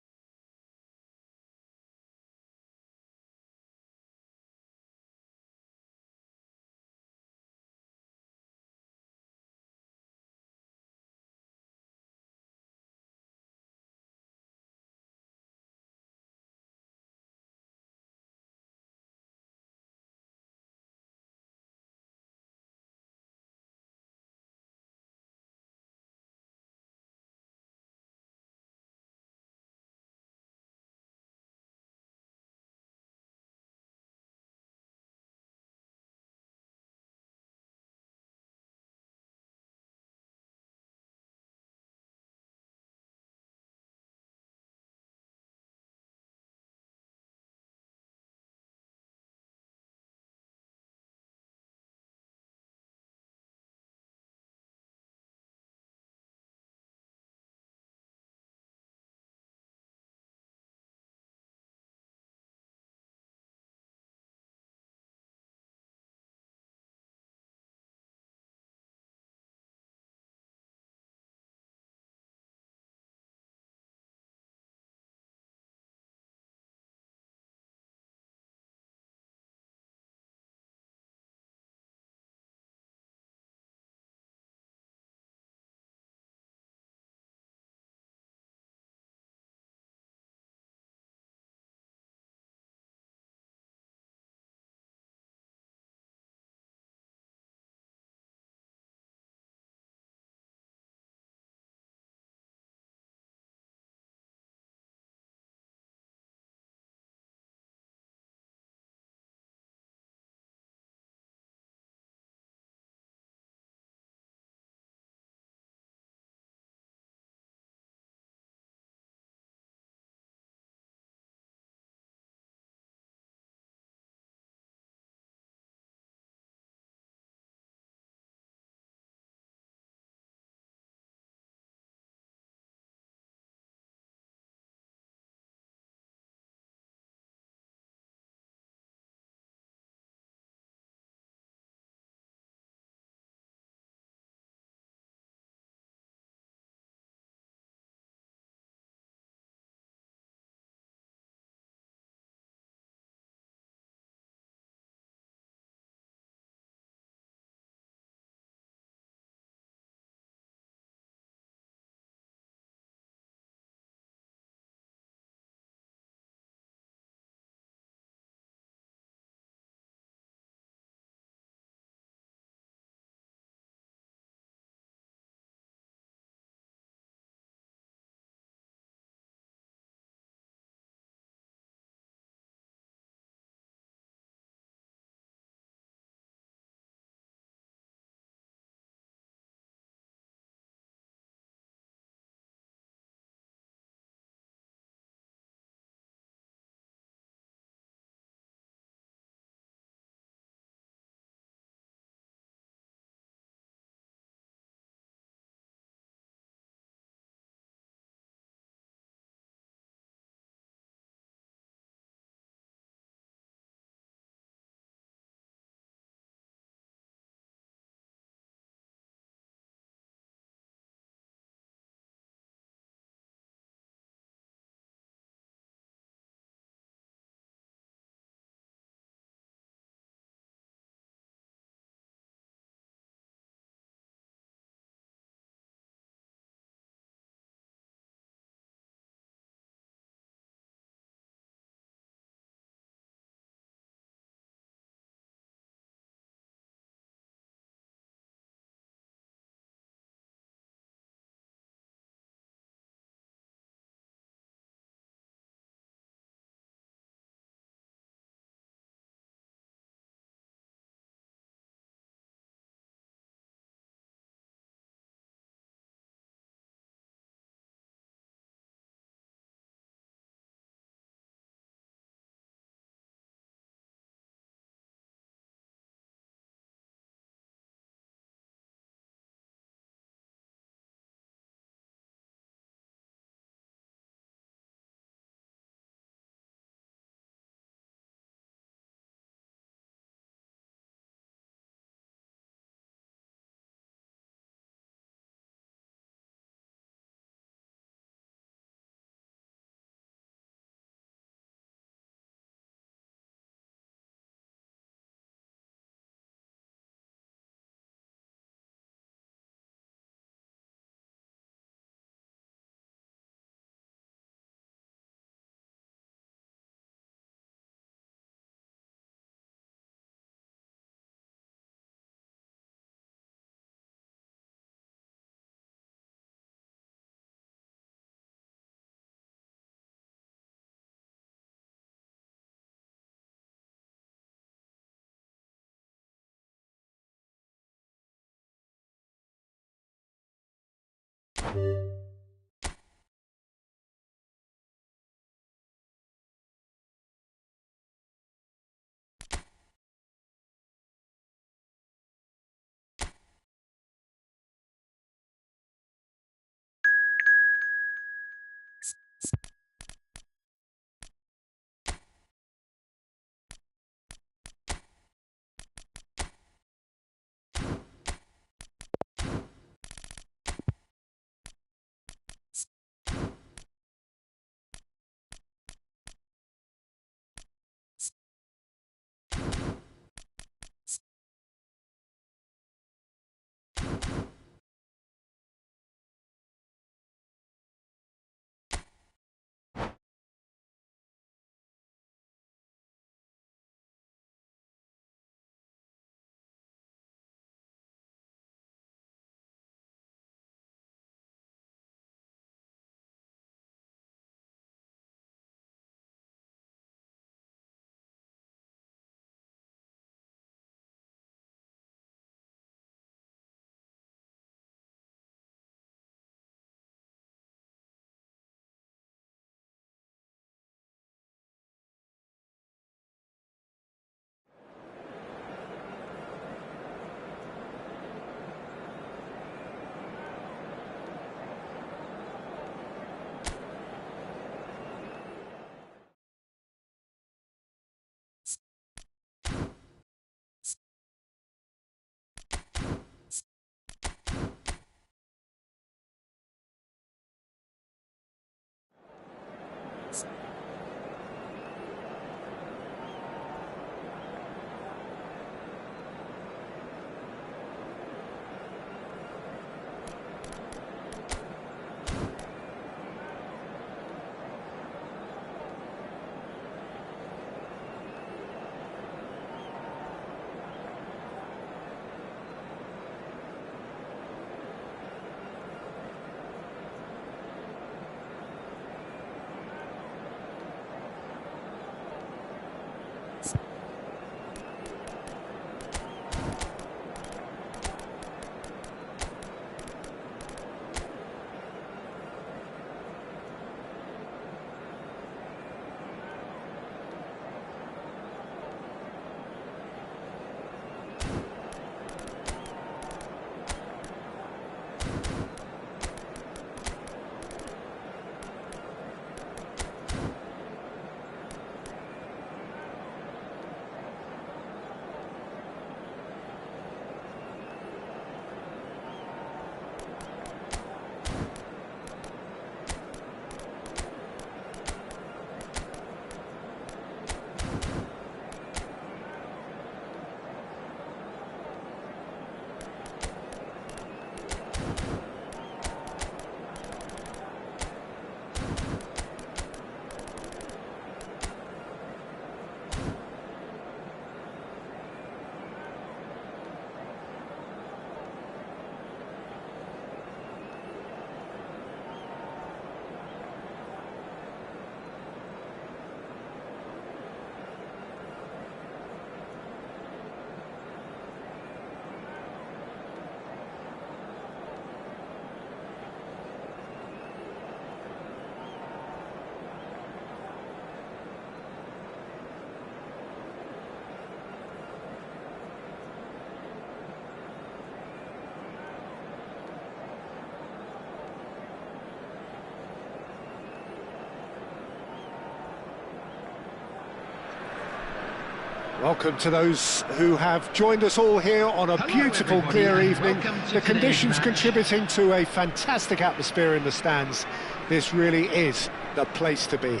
Welcome to those who have joined us all here on a beautiful, clear evening. The conditions contributing to a fantastic atmosphere in the stands. This really is the place to be.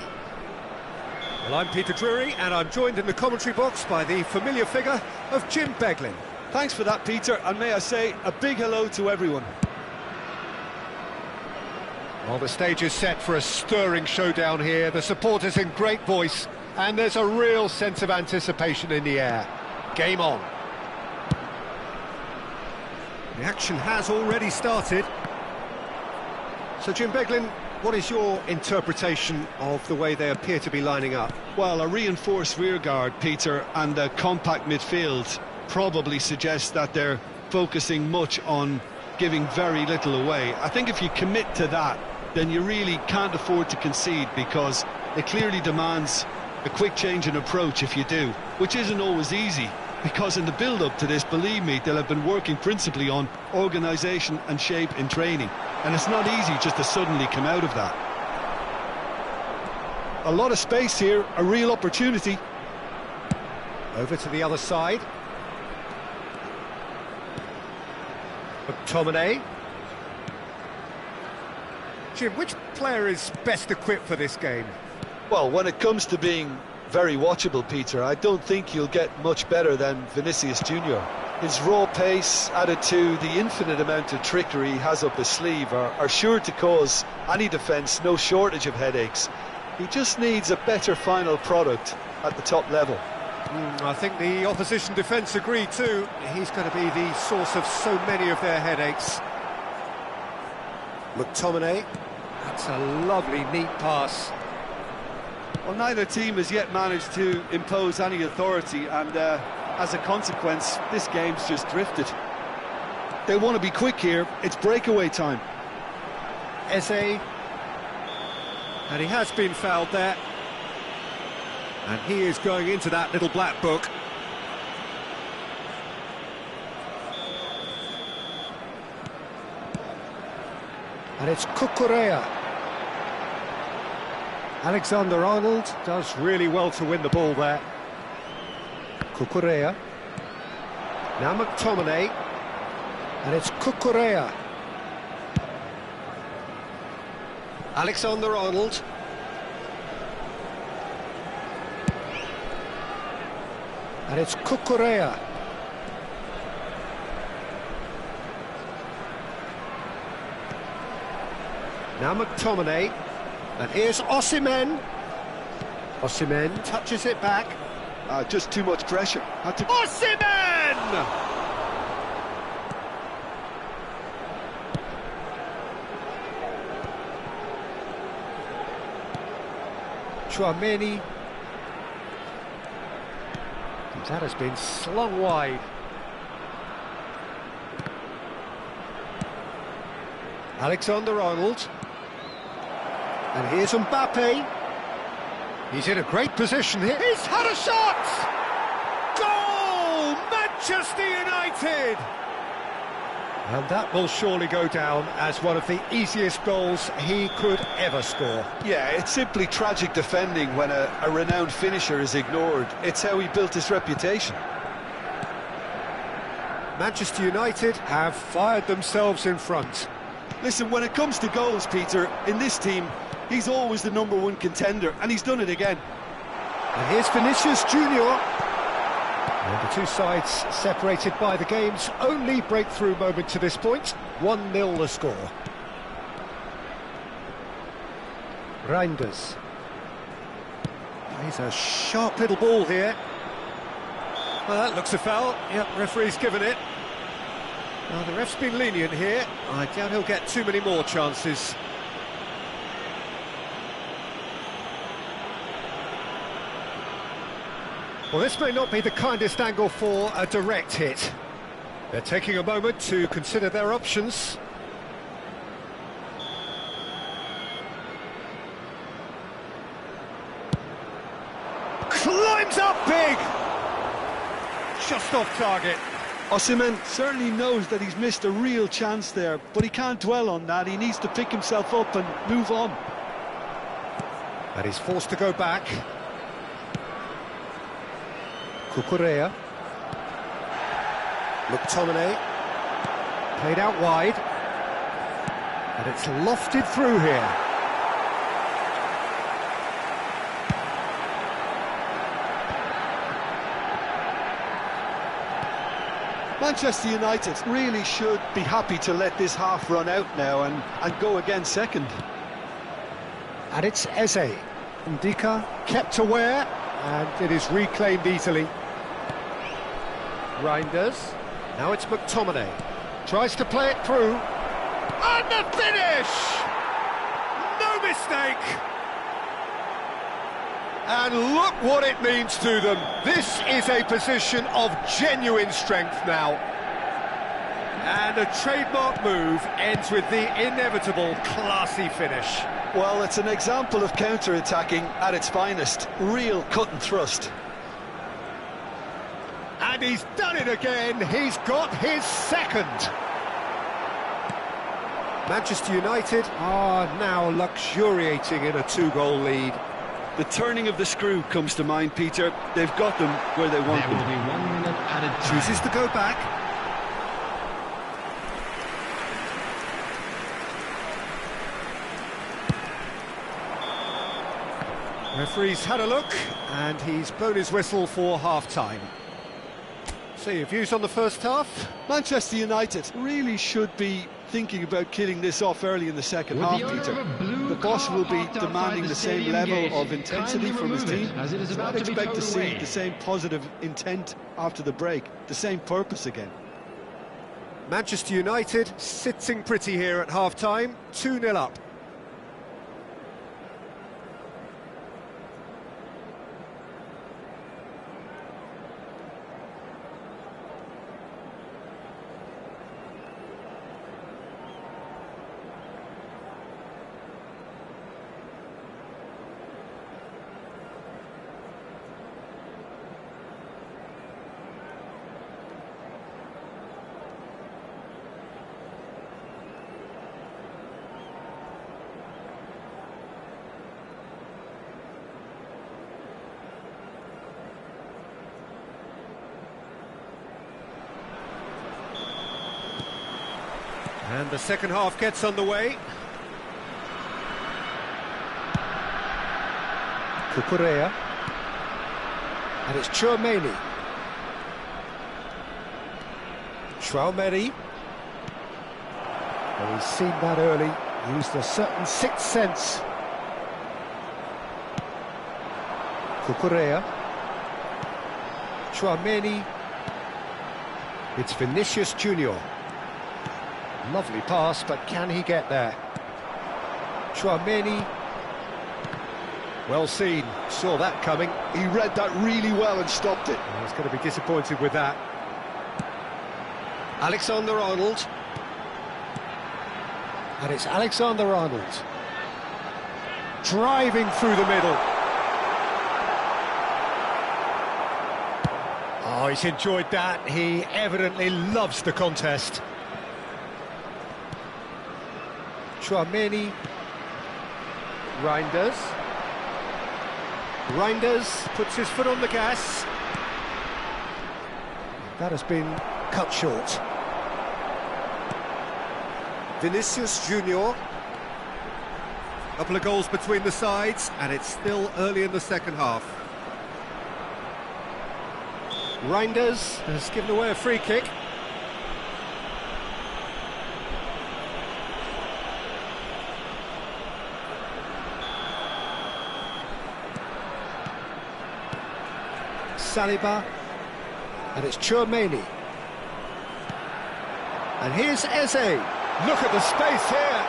Well, I'm Peter Drury, and I'm joined in the commentary box by the familiar figure of Jim Beglin. Thanks for that, Peter, and may I say a big hello to everyone. Well, the stage is set for a stirring showdown here. The supporters in great voice, and there's a real sense of anticipation in the air. Game on. The action has already started. So, Jim Beglin, what is your interpretation of the way they appear to be lining up? Well, a reinforced rearguard, Peter, and a compact midfield probably suggests that they're focusing much on giving very little away. I think if you commit to that, then you really can't afford to concede, because it clearly demands a quick change in approach if you do, which isn't always easy, because in the build-up to this, believe me, they'll have been working principally on organisation and shape in training, and it's not easy just to suddenly come out of that. A lot of space here, a real opportunity. Over to the other side. McTominay. Jim, which player is best equipped for this game? Well, when it comes to being very watchable, Peter, I don't think you'll get much better than Vinicius Junior. His raw pace, added to the infinite amount of trickery he has up his sleeve, are sure to cause any defence no shortage of headaches. He just needs a better final product at the top level. I think the opposition defence agree too. He's going to be the source of so many of their headaches. McTominay. That's a lovely, neat pass. Well, neither team has yet managed to impose any authority, and as a consequence, this game's just drifted. They want to be quick here. It's breakaway time. Eze. And he has been fouled there. And he is going into that little black book. And it's Cucurella. Alexander-Arnold does really well to win the ball there. Cucurella. Now McTominay. And it's Cucurella. Alexander-Arnold. And it's Cucurella. Now McTominay. And here's Osimhen. Osimhen touches it back. Just too much pressure. Had to... Osimhen! Tchouaméni. That has been slung wide. Alexander-Arnold. And here's Mbappe. He's in a great position here. He's had a shot! Goal! Manchester United! And that will surely go down as one of the easiest goals he could ever score. Yeah, it's simply tragic defending when a renowned finisher is ignored. It's how he built his reputation. Manchester United have fired themselves in front. Listen, when it comes to goals, Peter, in this team, he's always the #1 contender, and he's done it again. And here's Vinicius Junior. And the two sides separated by the game's only breakthrough moment to this point. 1-0 the score. Reinders. He's a sharp little ball here. Well, that looks a foul. Yep, referee's given it. Well, the ref's been lenient here. I doubt he'll get too many more chances. Well, this may not be the kindest angle for a direct hit. They're taking a moment to consider their options. Climbs up big! Just off target. Osimhen certainly knows that he's missed a real chance there, but he can't dwell on that. He needs to pick himself up and move on. And he's forced to go back. Cucurella. McTominay. Played out wide. And it's lofted through here. Manchester United really should be happy to let this half run out now and go again second. And it's Eze. Ndika kept aware, and it is reclaimed easily. Reinders. Now it's McTominay. Tries to play it through. And the finish! No mistake! And look what it means to them. This is a position of genuine strength now. And a trademark move ends with the inevitable classy finish. Well, it's an example of counter-attacking at its finest. Real cut and thrust. And he's done it again. He's got his second. Manchester United are now luxuriating in a 2-goal lead. The turning of the screw comes to mind, Peter. They've got them where they want There will them. be 1 minute added time. Chooses to go back. Referee's had a look, and he's blown his whistle for half-time. So your views on the first half? Manchester United really should be thinking about killing this off early in the second With half, the owner Peter. of a blue The boss car will be parked outside demanding the the same stadium level gate. of intensity Kindly from his remove team. it, as it is So about I'd to be expect to towed see away. the same positive intent after the break, the same purpose again. Manchester United sitting pretty here at half-time, 2-0 up. And the second half gets underway. Cucurella. And it's Tchouaméni. Tchouaméni. Well, he's seen that early, used a certain sixth sense. Cucurella. Tchouaméni. It's Vinicius Junior. Lovely pass, but can he get there? Tchouaméni. Well seen, saw that coming. He read that really well and stopped it. He's going to be disappointed with that. Alexander-Arnold. And it's Alexander-Arnold. Driving through the middle. Oh, he's enjoyed that. He evidently loves the contest. Tchouaméni. Reinders. Reinders puts his foot on the gas. That has been cut short. Vinicius Junior. Couple of goals between the sides, and it's still early in the second half. Reinders has given away a free kick. Saliba, and it's Tchouaméni. And here's Eze. Look at the space here.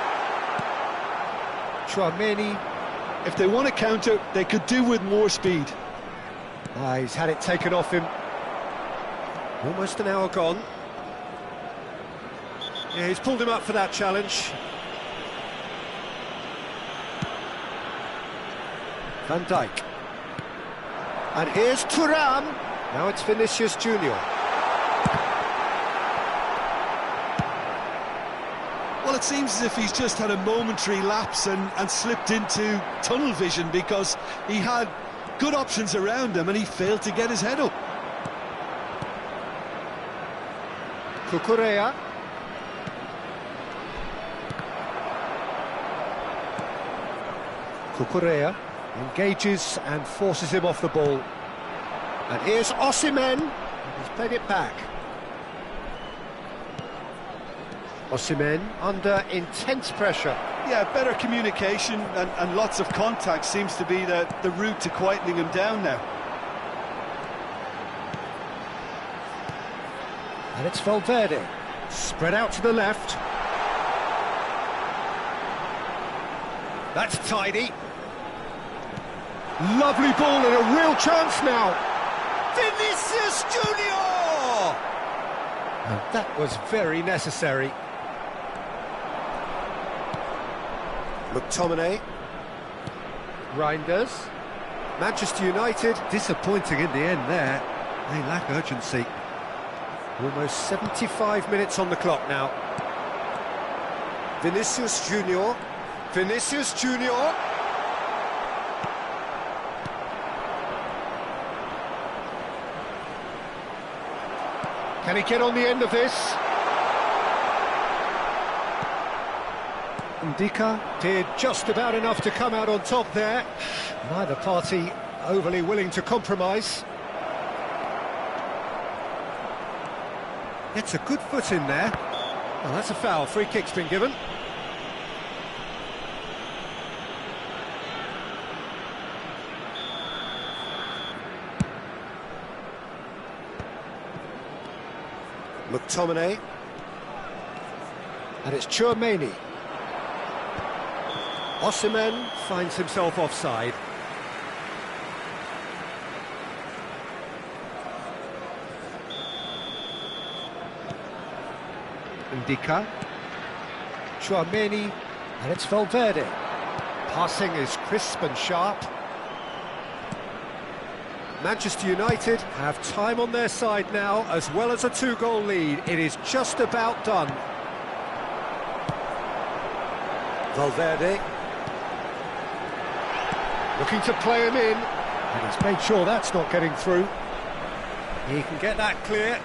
Tchouaméni. If they want to counter, they could do with more speed. He's had it taken off him. Almost an hour gone. Yeah, he's pulled him up for that challenge. Van Dijk. And here's Thuram. Now it's Vinicius Junior. Well, it seems as if he's just had a momentary lapse and slipped into tunnel vision, because he had good options around him and he failed to get his head up. Cucurella. Cucurella engages and forces him off the ball. And here's Osimhen. He's played it back. Osimhen under intense pressure. Yeah, better communication and lots of contact seems to be the route to quietening him down now. And it's Valverde. Spread out to the left. That's tidy. Lovely ball and a real chance now. Vinicius Junior! And that was very necessary. McTominay. Reinders. Manchester United, disappointing in the end there. They lack urgency. Almost 75 minutes on the clock now. Vinicius Junior. Vinicius Junior. Can he get on the end of this? Ndika did just about enough to come out on top there. Neither party overly willing to compromise. Gets a good foot in there. Well, that's a foul. Free kick's been given. McTominay. And it's Tchouaméni. Osimhen finds himself offside. Ndika. Tchouaméni. And it's Valverde. Passing is crisp and sharp. Manchester United have time on their side now, as well as a two-goal lead. It is just about done. Valverde. Looking to play him in. And he's made sure that's not getting through. He can get that clear.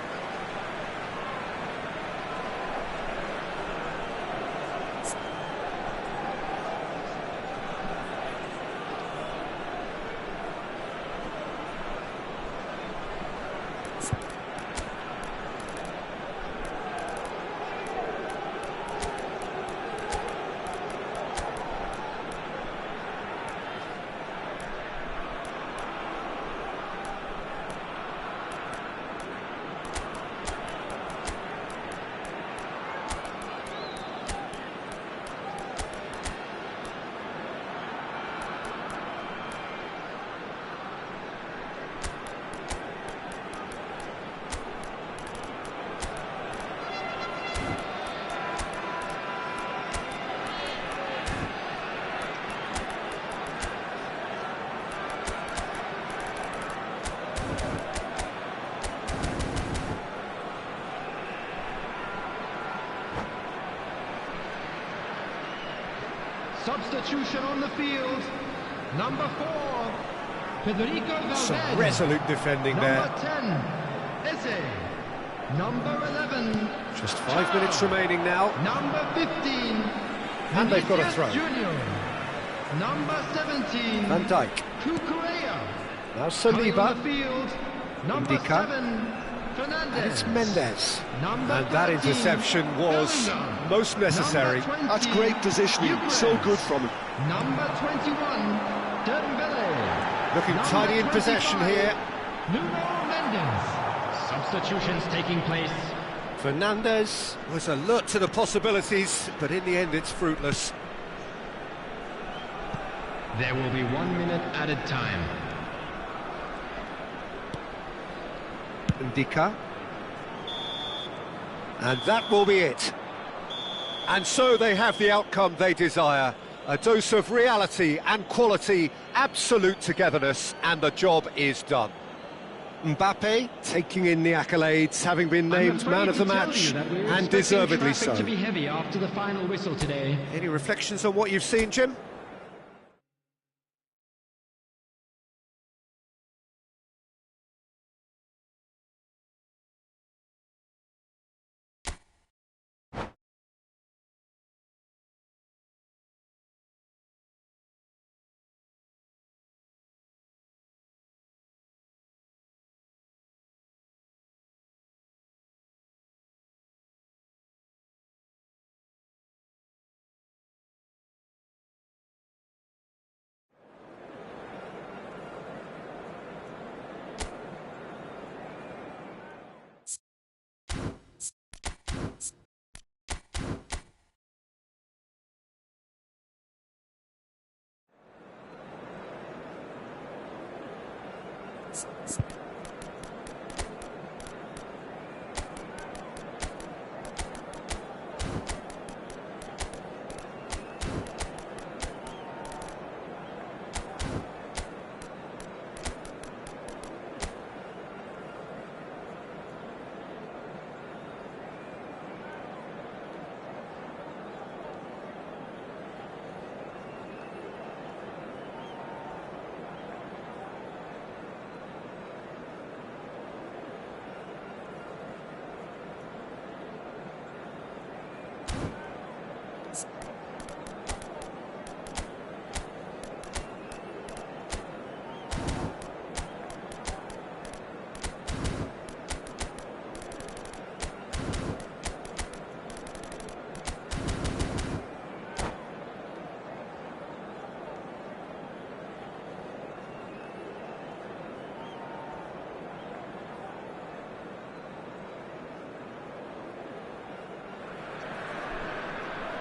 Substitution on the field. Number 4, Federico Valverde. Some resolute defending there. Number 10, Eze. Number 11. Just 5 minutes remaining now. Number 15. And they've got a Vinicius throw. Junior. Number 17. Van Dijk. Cucurella. Now Coming on Saliba. the field. Number Ndika. 7. Fernandez. And it's Mendes. Number And that 13, interception was Bellingham. most necessary. Number 20, That's great positioning, so good from him. Number 21, Dembele. Looking Number tidy in possession 25, here. Nuno Mendes. Substitutions taking place. Fernandez was alert to the possibilities, but in the end it's fruitless. There will be 1 minute added time. Ndika. And that will be it. And so they have the outcome they desire. A dose of reality and quality, absolute togetherness, and the job is done. Mbappe taking in the accolades, having been named man of the match, and deservedly so. To be heavy after the final whistle today. Any reflections on what you've seen, Jim?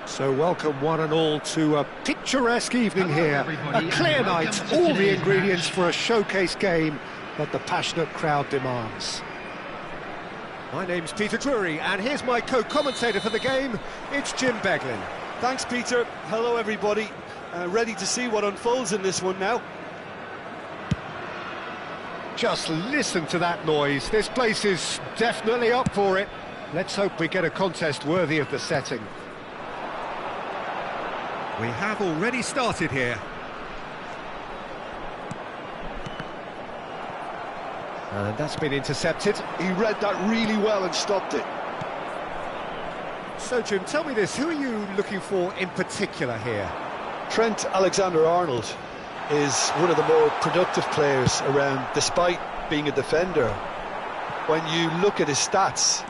So welcome one and all to a picturesque evening Hello, here. everybody, A clear and welcome night, to all the today's ingredients match. for a showcase game that the passionate crowd demands. My name's Peter Drury, and here's my co-commentator for the game, it's Jim Beglin. Thanks, Peter. Hello, everybody. Ready to see what unfolds in this one now. Just listen to that noise. This place is definitely up for it. Let's hope we get a contest worthy of the setting. We have already started here. And that's been intercepted. He read that really well and stopped it. So, Jim, tell me this, who are you looking for in particular here? Trent Alexander-Arnold is one of the more productive players around, despite being a defender. When you look at his stats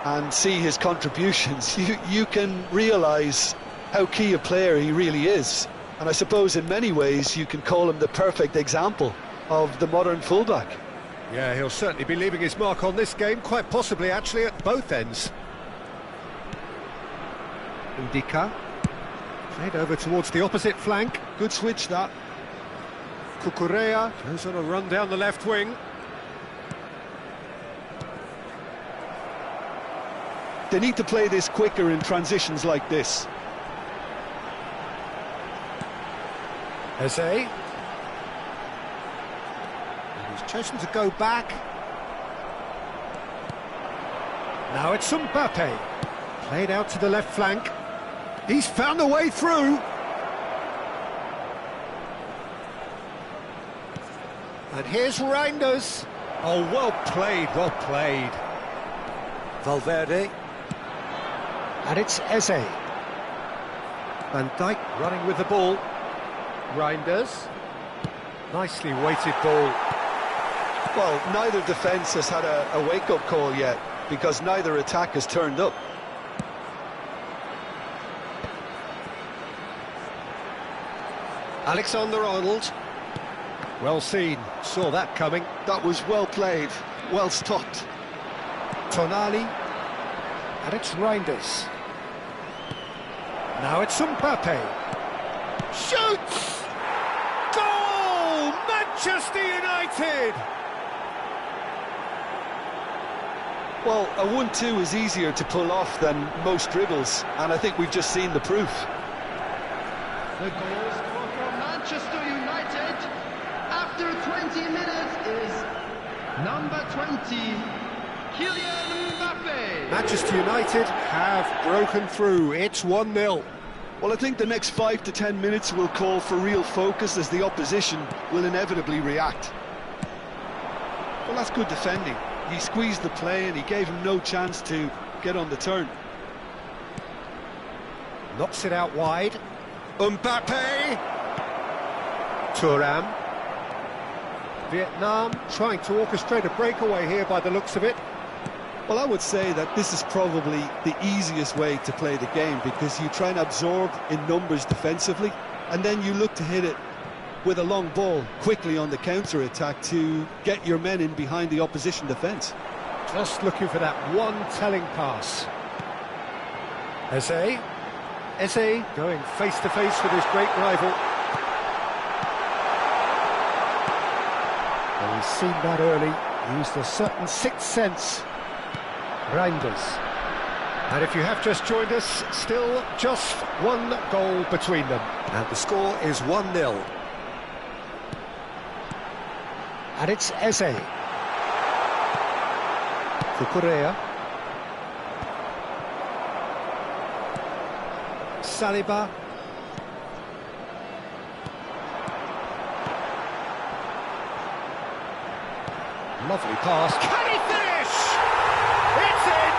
and see his contributions, you can realise how key a player he really is. And I suppose in many ways you can call him the perfect example of the modern fullback. Yeah, he'll certainly be leaving his mark on this game, quite possibly actually at both ends. Ndika, played over towards the opposite flank. Good switch, that. Cucurella goes on a run down the left wing. They need to play this quicker in transitions like this. Eze. He's chosen to go back. Now it's Mbappe. Played out to the left flank. He's found a way through. And here's Reinders. Oh, well played, well played. Valverde. And it's Eze. Van Dijk running with the ball. Reinders. Nicely weighted ball. Well, neither defence has had a wake-up call yet, because neither attack has turned up. Alexander-Arnold. Well seen, saw that coming. That was well played, well stopped. Tonali. And it's Reinders. Now it's Mbappe. Shoots! Goal! Manchester United! Well, a 1-2 is easier to pull off than most dribbles, and I think we've just seen the proof. The goal scorer for Manchester United after 20 minutes is number 20, Kylian Mbappe. Manchester United have broken through. It's 1-0. Well, I think the next 5 to 10 minutes will call for real focus, as the opposition will inevitably react. Well, that's good defending. He squeezed the play and he gave him no chance to get on the turn. Knocks it out wide. Mbappe! Thuram. Vietnam trying to orchestrate a breakaway here by the looks of it. Well, I would say that this is probably the easiest way to play the game, because you try and absorb in numbers defensively, and then you look to hit it with a long ball quickly on the counter-attack to get your men in behind the opposition defence. Just looking for that one telling pass. Eze. Eze going face-to-face with his great rival. Well, he's seen that early, used a certain sixth sense. Reinders. And if you have just joined us, still just one goal between them. And the score is 1-0. And it's Eze. Cucurella. Saliba. Lovely pass. Can he finish? It's in!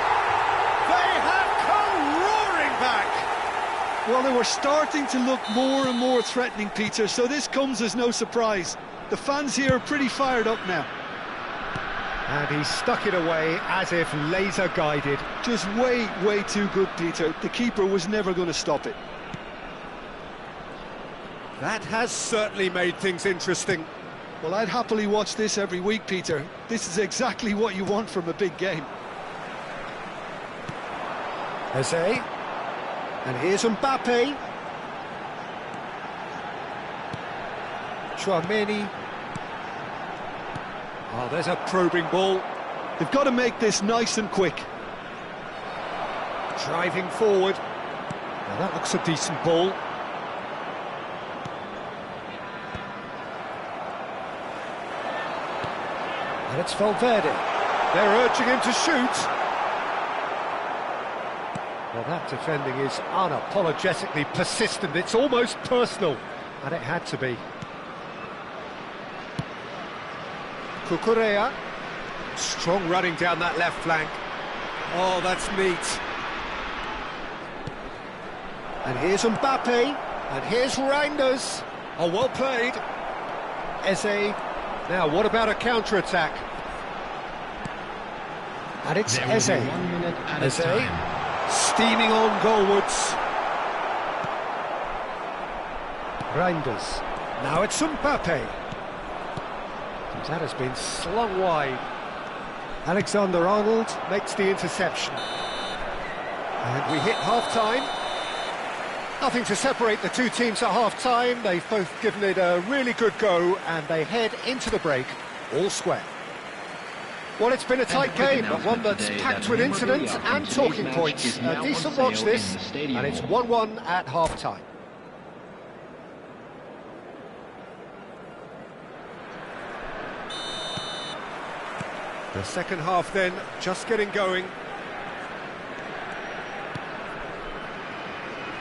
They have come roaring back! Well, they were starting to look more and more threatening, Peter, so this comes as no surprise. The fans here are pretty fired up now. And he stuck it away as if laser-guided. Just way too good, Peter. The keeper was never going to stop it. That has certainly made things interesting. Well, I'd happily watch this every week, Peter. This is exactly what you want from a big game. Eze. And here's Mbappe. Tchouaméni. Oh, there's a probing ball. They've got to make this nice and quick. Driving forward. Now that looks a decent ball. And it's Valverde. They're urging him to shoot. Well, that defending is unapologetically persistent. It's almost personal. And it had to be. Cucurella. Strong running down that left flank. Oh, that's neat. And here's Mbappe. And here's Reinders. Oh, well played. Eze. Now, what about a counter-attack? And it's Eze. 1 minute at a time. Steaming on goalwards. Reinders. Now it's Mbappe. And that has been slung wide. Alexander-Arnold makes the interception. And we hit half-time. Nothing to separate the two teams at half-time. They've both given it a really good go, and they head into the break all square. Well, it's been a tight game, but one that's packed with incidents and talking points. A decent watch this, and it's 1-1 at half-time. The second half then, just getting going.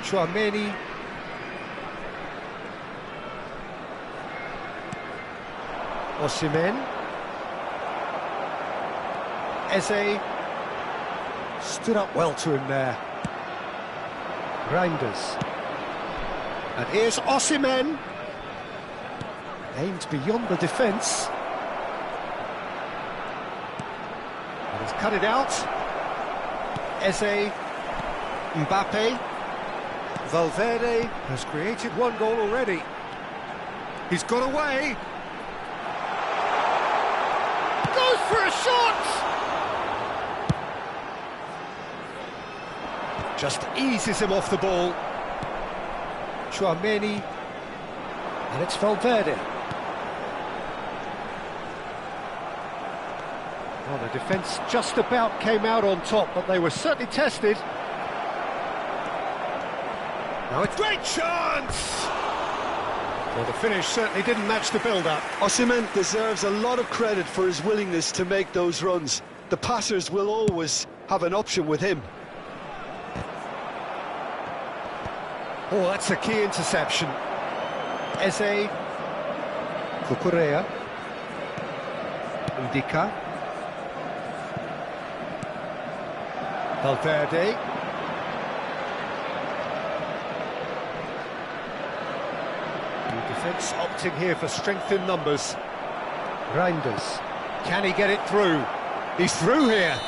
Tchouaméni. Osimhen. Eze. Stood up well to him there. Reinders. And here's Osimhen. Aimed beyond the defence. And he's cut it out. Eze. Mbappe. Valverde has created one goal already. He's got away. Goes for a shot! Just eases him off the ball. Tchouaméni. And it's Valverde. Well, the defence just about came out on top, but they were certainly tested. Now it's a great chance! Well, the finish certainly didn't match the build-up. Osimhen deserves a lot of credit for his willingness to make those runs. The passers will always have an option with him. Oh, that's a key interception. Eze. Cucurella. Ndika. Valverde. The defence opting here for strength in numbers. Reinders. Can he get it through? He's through here.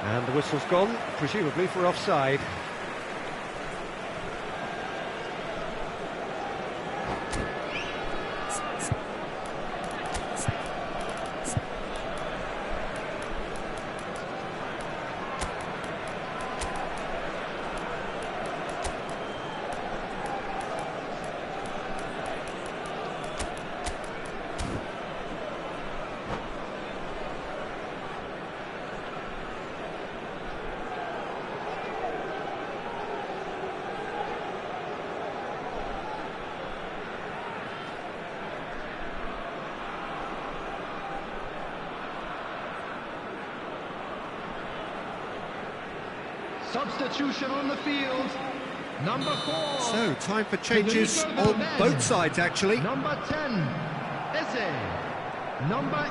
And the whistle's gone, presumably for offside. Substitution on the field. Number 4. So, time for changes on both sides, actually. Number 10, Eze. Number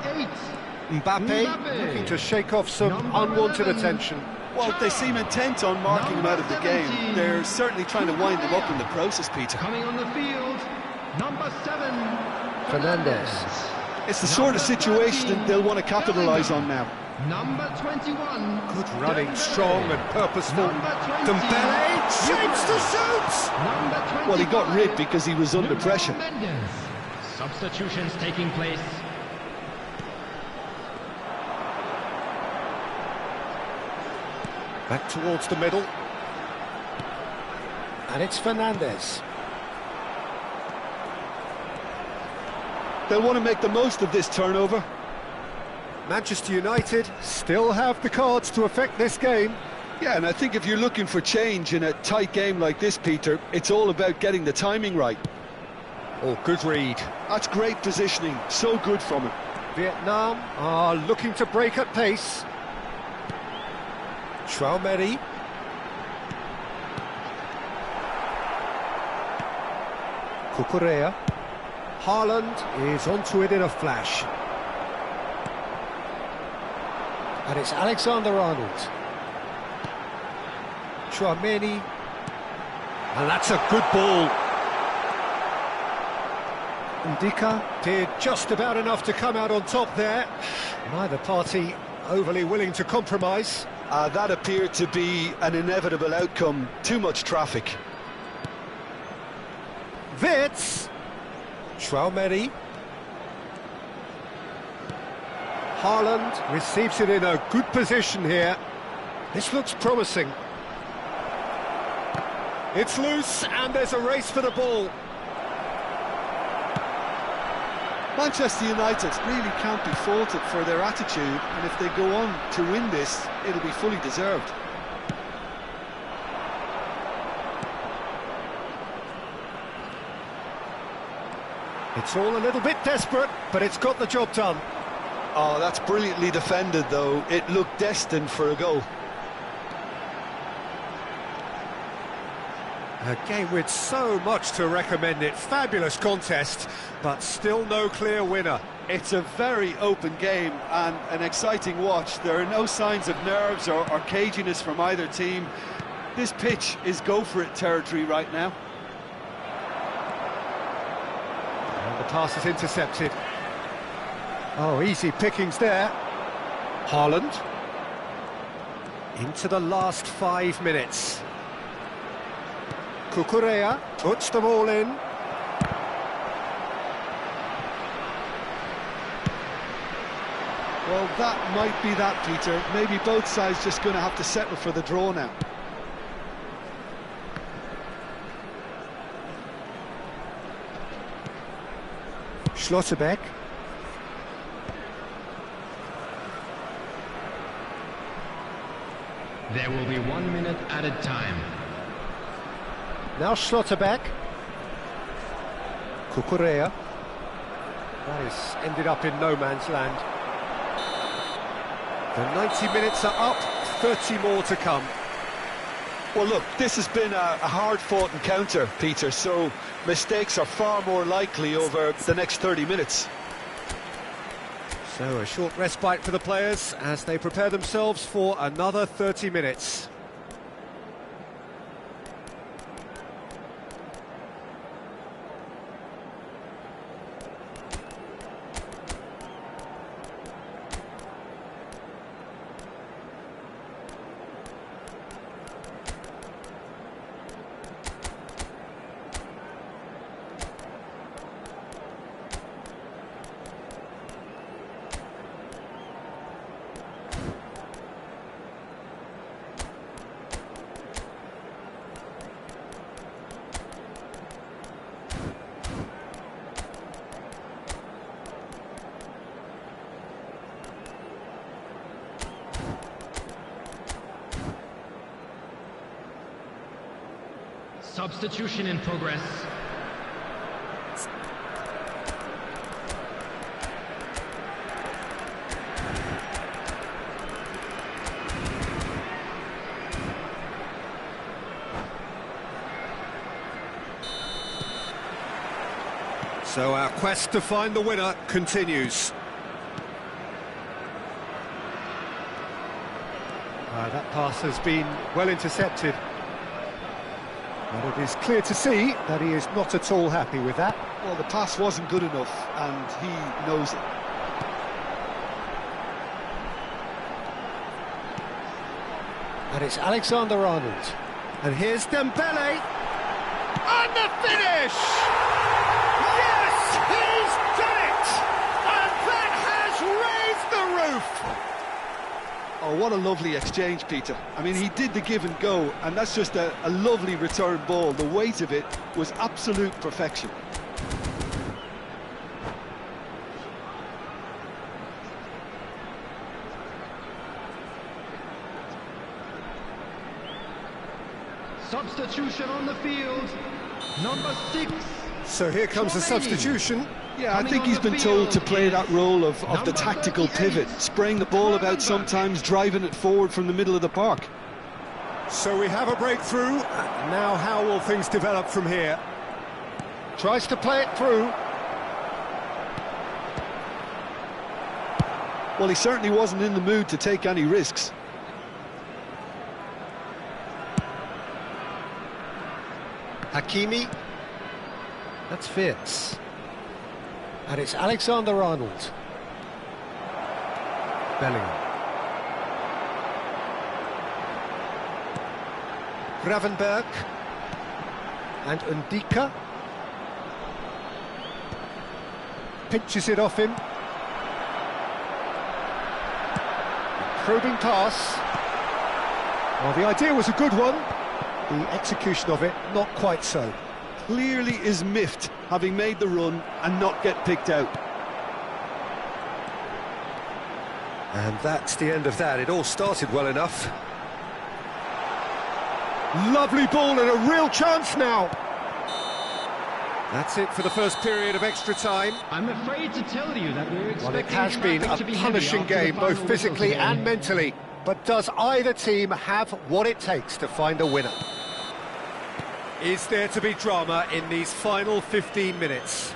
8, Mbappe looking to shake off some unwanted attention. Well, they seem intent on marking him out of the game. They're certainly trying to wind him up in the process, Peter. Coming on the field, number 7, Fernandes. It's the sort of situation that they'll want to capitalise on now. number 21. Good running, strong and purposeful. Number 20. Dembele shapes to shoot! Number 25. Well, he got rid because he was under pressure. Mendes. Substitutions taking place. Back towards the middle. And it's Fernandes. They'll want to make the most of this turnover. Manchester United still have the cards to affect this game. Yeah, and I think if you're looking for change in a tight game like this, Peter, it's all about getting the timing right. Oh, good read. That's great positioning, so good from him. Vietnam are looking to break at pace. Traoré. Cucurella. Haaland is onto it in a flash. And it's Alexander-Arnold. Tchouaméni. And that's a good ball. Ndika did just about enough to come out on top there. Neither party overly willing to compromise. That appeared to be an inevitable outcome. Too much traffic. Wirtz. Traoré. Haaland receives it in a good position here. This looks promising. It's loose and there's a race for the ball. Manchester United really can't be faulted for their attitude, and if they go on to win this, it'll be fully deserved. It's all a little bit desperate, but it's got the job done. Oh, that's brilliantly defended, though. It looked destined for a goal. A game with so much to recommend it. Fabulous contest, but still no clear winner. It's a very open game and an exciting watch. There are no signs of nerves or caginess from either team. This pitch is go-for-it territory right now. And the pass is intercepted. Oh, easy pickings there. Haaland. Into the last 5 minutes. Cucurella puts them all in. Well, that might be that, Peter. Maybe both sides just going to have to settle for the draw now. Schlotterbeck. There will be 1 minute at a time. Now Schlotterbeck. Cucurella. That has ended up in no man's land. The 90 minutes are up, 30 more to come. Well, look, this has been a hard-fought encounter, Peter, so mistakes are far more likely over the next 30 minutes. So a short respite for the players as they prepare themselves for another 30 minutes. Substitution in progress. So our quest to find the winner continues. That pass has been well intercepted. But it is clear to see that he is not at all happy with that. Well, the pass wasn't good enough, and he knows it. And it's Alexander-Arnold. And here's Dembele. And the finish! Yes, he's done it! And that has raised the roof! Oh, what a lovely exchange, Peter. I mean, he did the give and go, and that's just a lovely return ball. The weight of it was absolute perfection. Substitution on the field, number 6. So here comes the substitution. Yeah, I think he's been told to play that role of the tactical pivot, spraying the ball about sometimes, driving it forward from the middle of the park. So we have a breakthrough. Now how will things develop from here? Tries to play it through. Well, he certainly wasn't in the mood to take any risks. Hakimi. That's Fitz. And it's Alexander-Arnold. Bellingham. Gravenberg. And Ndika. Pinches it off him. Probing pass. Well, the idea was a good one. The execution of it, not quite so. Clearly is miffed, having made the run and not get picked out. And that's the end of that. It all started well enough. Lovely ball and a real chance now. That's it for the first period of extra time. I'm afraid to tell you that we're expecting Well, it has been a traffic to be punishing heavy after game, the both final physically whistle today. and mentally. But does either team have what it takes to find a winner? Is there to be drama in these final 15 minutes?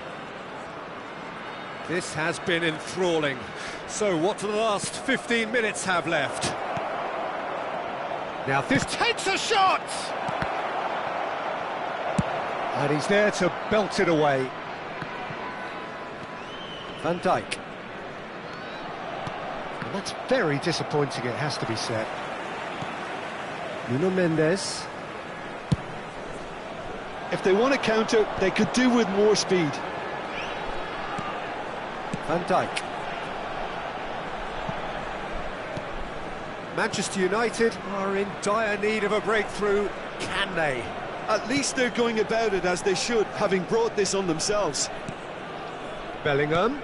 This has been enthralling. So what do the last 15 minutes have left? Now this takes a shot! And he's there to belt it away. Van Dijk. And that's very disappointing, it has to be said. Nuno Mendes. If they want to counter, they could do with more speed. Van Dijk. Manchester United are in dire need of a breakthrough. Can they? At least they're going about it as they should, having brought this on themselves. Bellingham.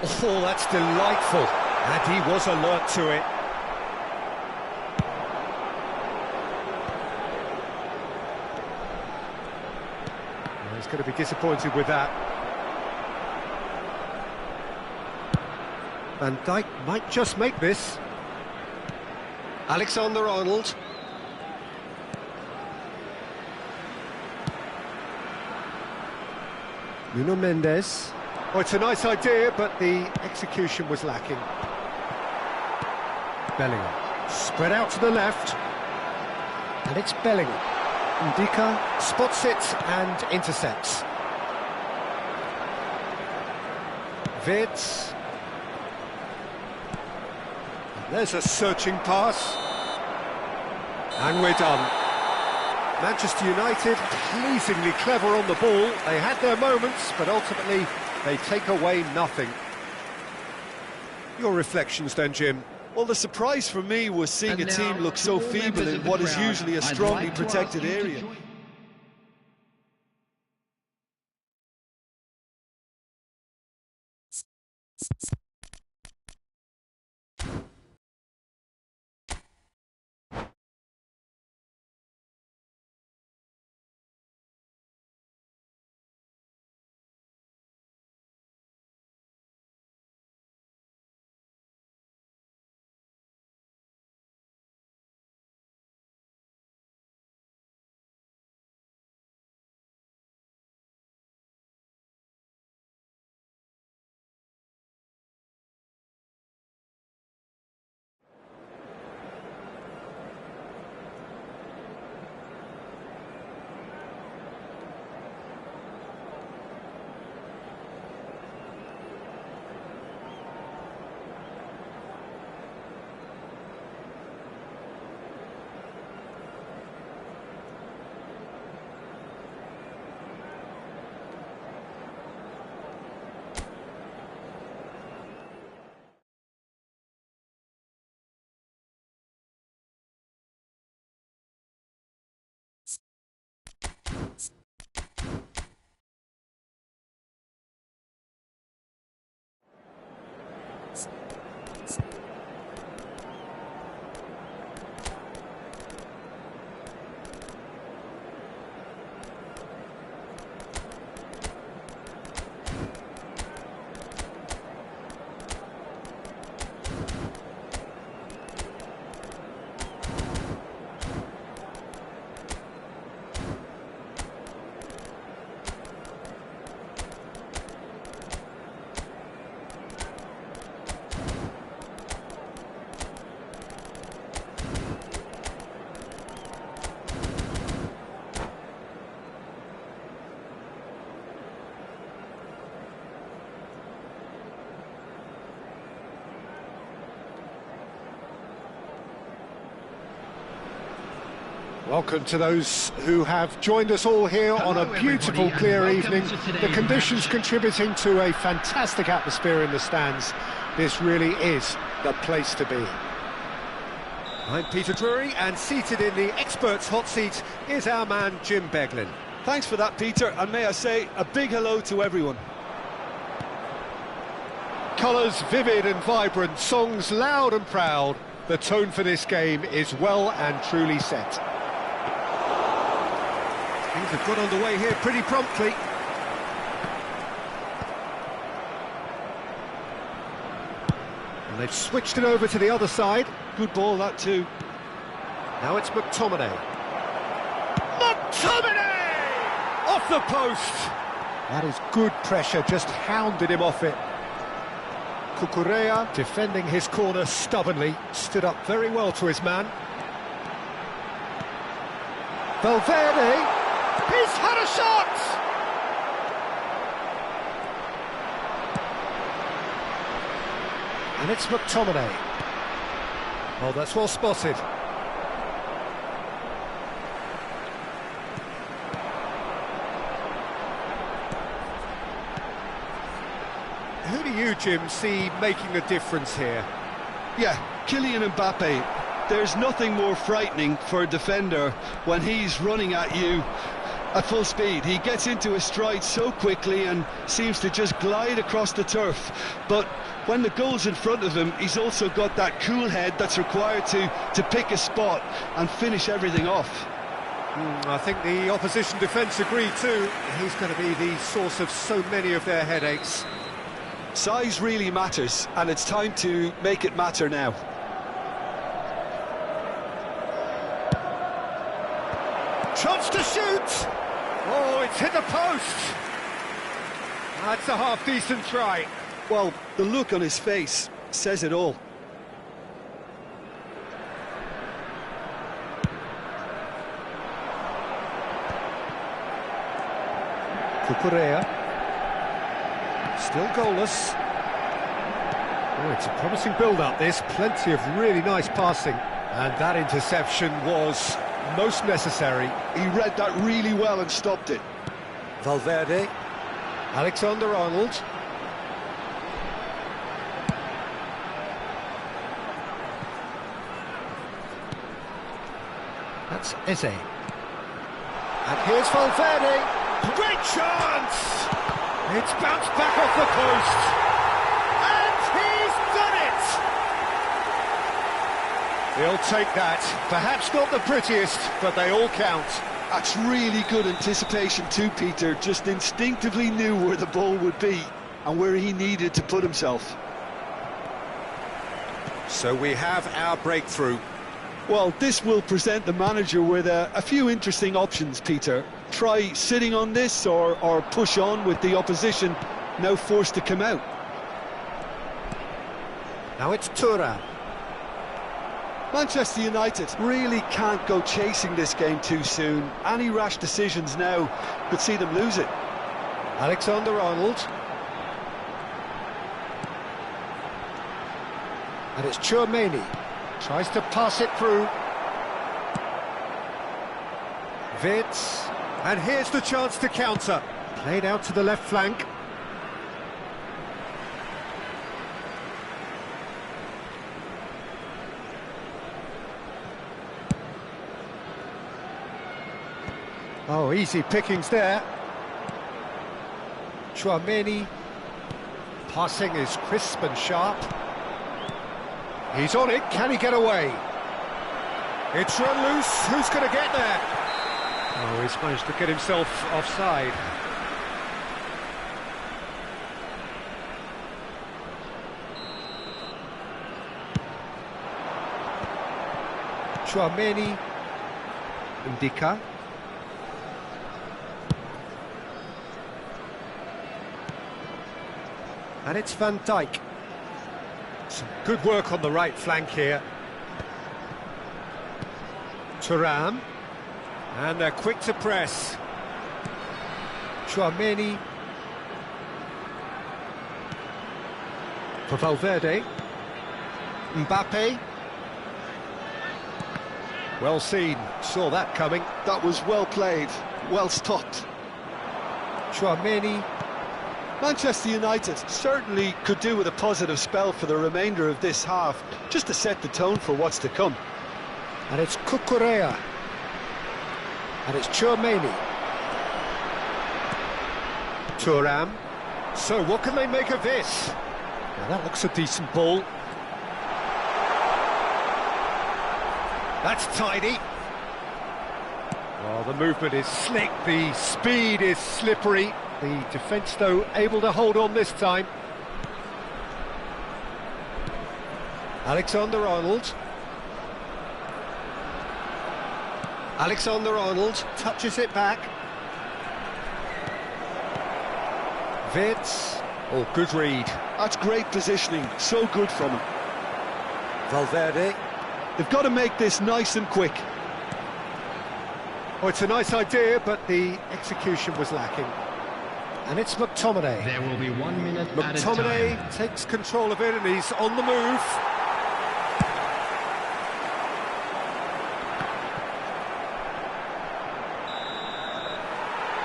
Oh, that's delightful. And he was alert to it. Well, he's going to be disappointed with that. Van Dijk might just make this. Alexander-Arnold. Nuno Mendes. Oh, it's a nice idea, but the execution was lacking. Bellingham. Spread out to the left. And it's Bellingham. Ndika spots it and intercepts. Vids. There's a searching pass. And we're done. Manchester United, pleasingly clever on the ball. They had their moments, but ultimately they take away nothing. Your reflections then, Jim? Well, the surprise for me was seeing a team look so feeble in what is usually a strongly protected area. Welcome to those who have joined us all here on a beautiful, everybody, clear and evening. welcome to The today's conditions match. contributing to a fantastic atmosphere in the stands. This really is the place to be. I'm Peter Drury, and seated in the experts' hot seat is our man Jim Beglin. Thanks for that, Peter, and may I say a big hello to everyone. Colours vivid and vibrant, songs loud and proud. The tone for this game is well and truly set. Things have got underway here pretty promptly. And they've switched it over to the other side. Good ball, that too. Now it's McTominay. McTominay! Off the post! That is good pressure, just hounded him off it. Cucurella, defending his corner stubbornly, stood up very well to his man. Valverde, he's had a shot! And it's McTominay. Oh, that's well spotted. Who do you, Jim, see making a difference here? Yeah, Kylian Mbappe. There's nothing more frightening for a defender when he's running at you at full speed. He gets into his stride so quickly and seems to just glide across the turf. But when the goal's in front of him, he's also got that cool head that's required to pick a spot and finish everything off. I think the opposition defence agree too. He's going to be the source of so many of their headaches. Size really matters, and it's time to make it matter now. Chance to shoot! Oh, it's hit the post! That's a half-decent try. Well, the look on his face says it all. Cucurella. Still goalless. Oh, it's a promising build-up, this. Plenty of really nice passing. And that interception was most necessary. He read that really well and stopped it. Valverde. Alexander-Arnold. That's Eze. And here's Valverde. Great chance! It's bounced back off the post. And he's done it! He'll take that. Perhaps not the prettiest, but they all count. That's really good anticipation too, Peter. Just instinctively knew where the ball would be and where he needed to put himself. So we have our breakthrough. Well, this will present the manager with a few interesting options, Peter. Try sitting on this or push on with the opposition now forced to come out. Now it's Thuram. Manchester United really can't go chasing this game too soon. Any rash decisions now could see them lose it. Alexander-Arnold. And it's Tchouaméni. Tries to pass it through. Wirtz. And here's the chance to counter. Played out to the left flank. Oh, easy pickings there. Tchouaméni. Passing is crisp and sharp. He's on it, can he get away? It's run loose, who's going to get there? Oh, he's managed to get himself offside. Tchouaméni. Ndika. And it's Van Dijk. Some good work on the right flank here. Thuram. And they're quick to press. Tchouaméni. For Valverde. Mbappe. Well seen, saw that coming. That was well played, well stopped. Tchouaméni. Manchester United certainly could do with a positive spell for the remainder of this half, just to set the tone for what's to come. And it's Cucurella. And it's Tchouaméni. Thuram. So what can they make of this? Now that looks a decent ball. That's tidy. Well, the movement is slick, the speed is slippery. The defence, though, able to hold on this time. Alexander-Arnold. Alexander-Arnold touches it back. Wirtz. Oh, good read. That's great positioning, so good from him. Valverde. They've got to make this nice and quick. Oh, it's a nice idea, but the execution was lacking. And it's McTominay. There will be 1 minute at a time. McTominay takes control of it and he's on the move.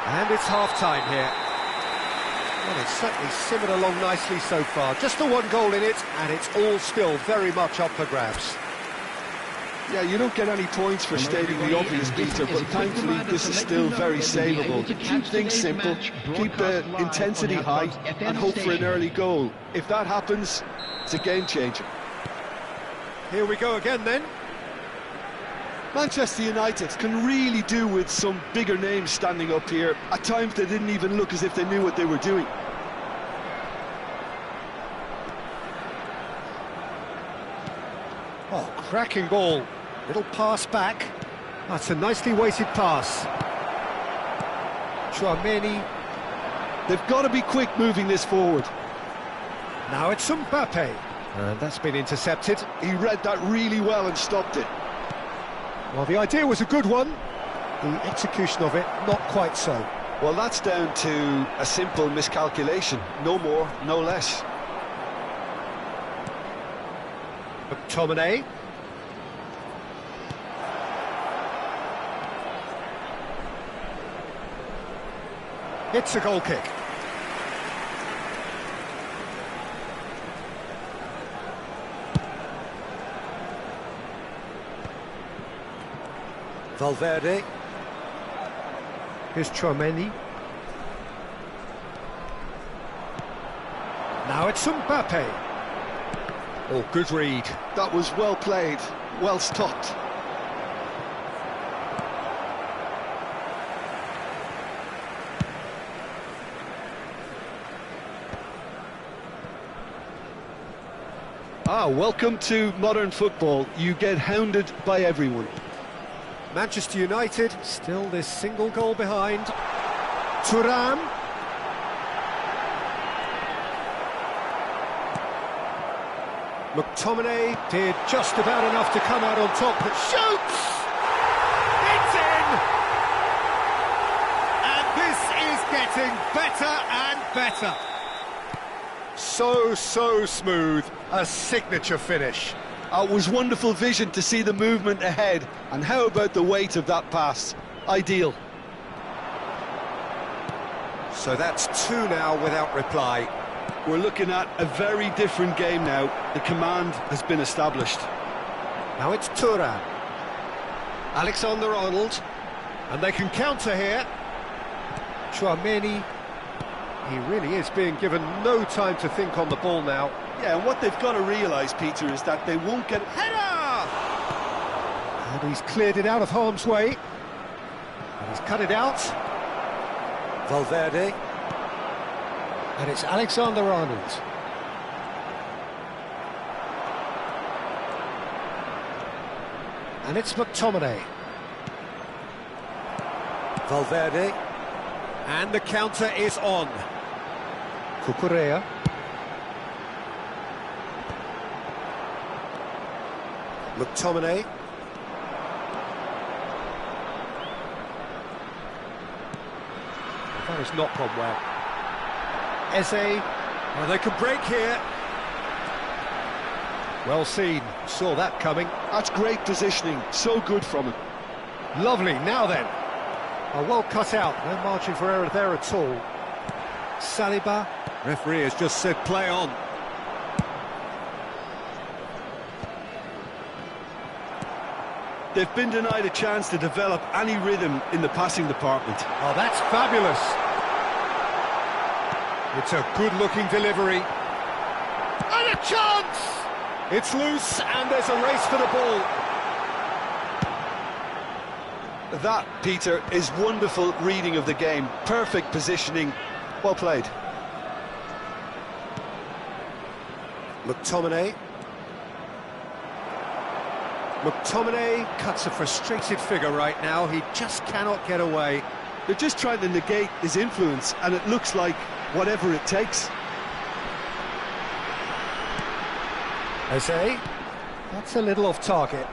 And it's half-time here. Well, it's certainly simmered along nicely so far. Just the one goal in it, and it's all still very much up for grabs. Yeah, you don't get any points for stating the obvious, Peter, but thankfully this is still very savable. Keep things simple, keep the intensity high, and hope for an early goal. If that happens, it's a game changer. Here we go again then. Manchester United can really do with some bigger names standing up here. At times they didn't even look as if they knew what they were doing. Oh, cracking ball. Little pass back. That's a nicely weighted pass. Tchouaméni. They've got to be quick moving this forward. Now it's Mbappe. And that's been intercepted. He read that really well and stopped it. Well, the idea was a good one. The execution of it, not quite so. Well, that's down to a simple miscalculation. No more, no less. McTominay. It's a goal kick. Valverde. Here's Tchouaméni. Now it's Mbappe. Oh, good read. That was well played, well stopped. Welcome to modern football. You get hounded by everyone. Manchester United still this single goal behind. Thuram. McTominay did just about enough to come out on top, but shoots! It's in! And this is getting better and better. So smooth, a signature finish. It was wonderful vision to see the movement ahead, and how about the weight of that pass? Ideal. So that's two now without reply. We're looking at a very different game now. The command has been established. Now it's Thuram. Alexander-Arnold. And they can counter here. Tchouaméni. He really is being given no time to think on the ball now. Yeah, and what they've got to realise, Peter, is that they won't get... Header! And he's cleared it out of harm's way. And he's cut it out. Valverde. And it's Alexander-Arnold. And it's McTominay. Valverde. And the counter is on. Cucurella. McTominay. That has not gone well. Eze. Well, they can break here. Well seen, saw that coming. That's great positioning, so good from him. Lovely, now then. Oh, well cut out, no margin for error there at all. Saliba. Referee has just said play on. They've been denied a chance to develop any rhythm in the passing department. Oh, that's fabulous. It's a good-looking delivery. And a chance! It's loose, and there's a race for the ball. That, Peter, is wonderful reading of the game. Perfect positioning. Well played. McTominay. McTominay cuts a frustrated figure right now. He just cannot get away. They're just trying to negate his influence, and it looks like whatever it takes. Jose, that's a little off target.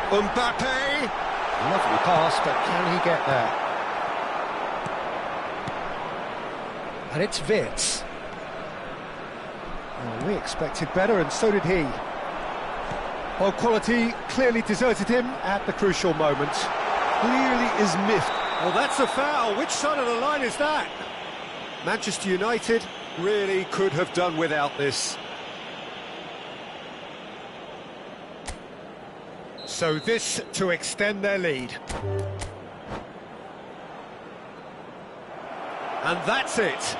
Mbappe! Lovely pass, but can he get there? And it's Wirtz. Oh, we expected better, and so did he. Well, quality clearly deserted him at the crucial moment. Clearly is miffed. Well, that's a foul. Which side of the line is that? Manchester United really could have done without this. So this to extend their lead. And that's it.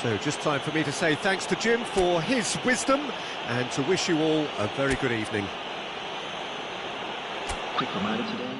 So just time for me to say thanks to Jim for his wisdom and to wish you all a very good evening. Quick reminder today.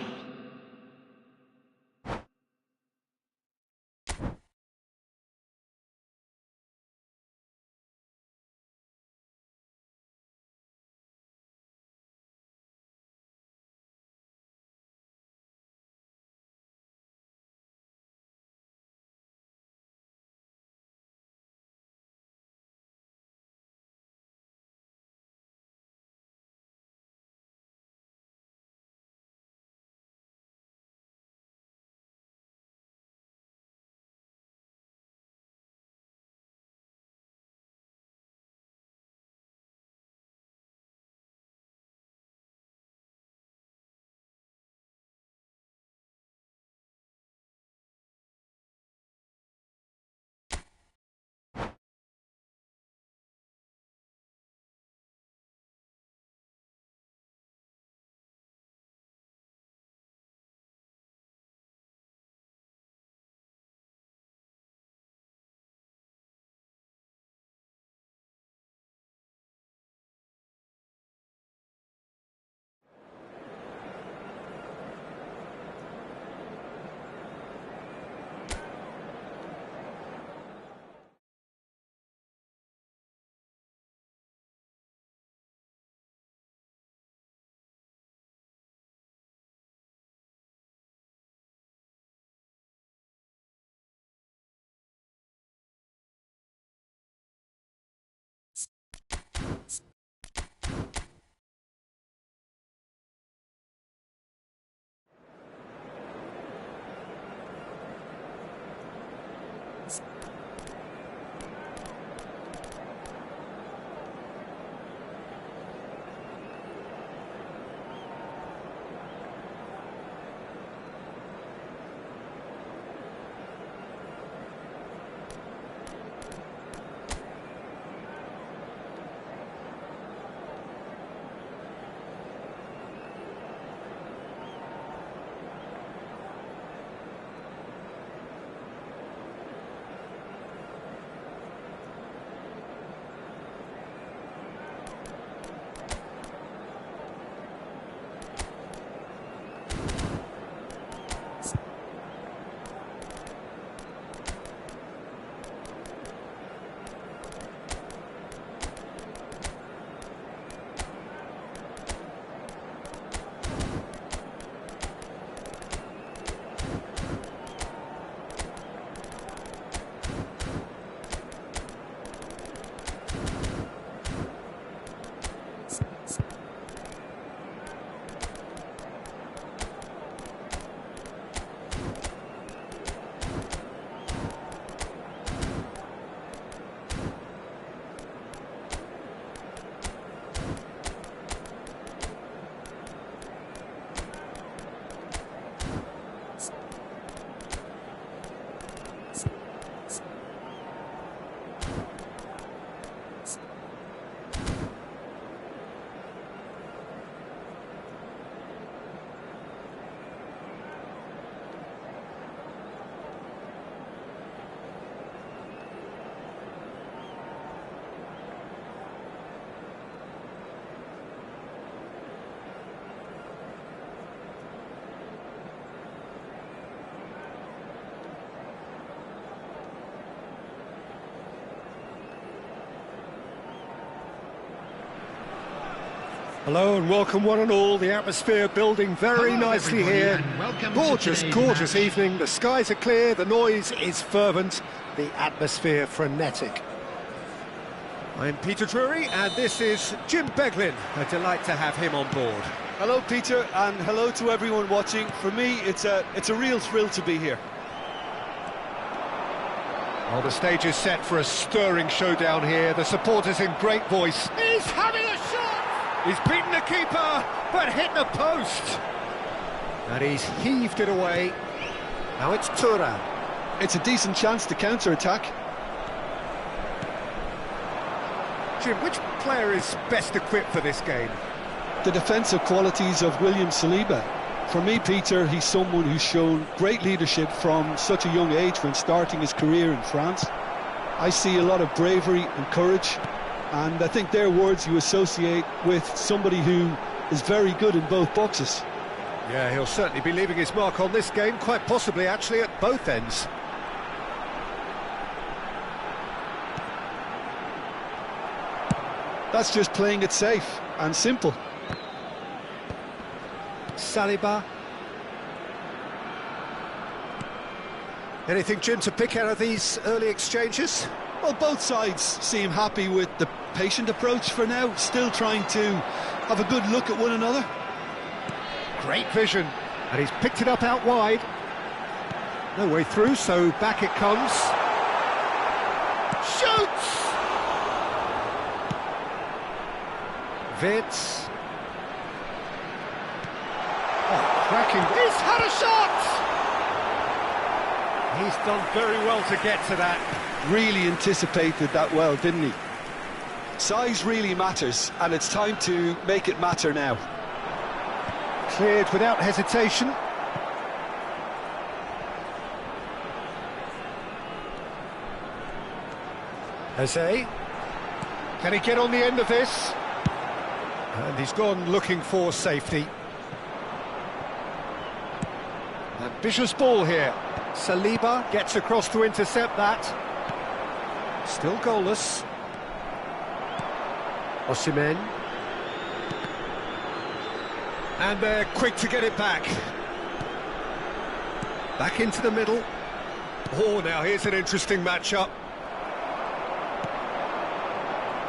Hello and welcome one and all. The atmosphere building very Hello, nicely everybody, here. and welcome to Gorgeous, today's gorgeous match. evening. The skies are clear, the noise is fervent, the atmosphere frenetic. I'm Peter Drury and this is Jim Beglin. A delight to have him on board. Hello, Peter, and hello to everyone watching. For me, it's a real thrill to be here. Well, the stage is set for a stirring showdown here. The supporters in great voice. He's having a shot! He's beaten the keeper, but hit the post. And he's heaved it away. Now it's Thuram. It's a decent chance to counter-attack. Jim, which player is best equipped for this game? The defensive qualities of William Saliba. For me, Peter, he's someone who's shown great leadership from such a young age when starting his career in France. I see a lot of bravery and courage, and I think they're words you associate with somebody who is very good in both boxes. Yeah, he'll certainly be leaving his mark on this game, quite possibly actually at both ends. That's just playing it safe and simple. Saliba. Anything, Jim, to pick out of these early exchanges? Well, both sides seem happy with the patient approach for now, still trying to have a good look at one another. Great vision, and he's picked it up out wide. No way through, so back it comes. Shoots! Vitz. Oh, cracking. He's had a shot! He's done very well to get to that. Really anticipated that well, didn't he? Size really matters, and it's time to make it matter now. Cleared without hesitation. Jose. Can he get on the end of this? And he's gone looking for safety. Ambitious ball here. Saliba gets across to intercept that. Still goalless. Osimhen. And they're quick to get it back. Back into the middle. Oh, now here's an interesting matchup.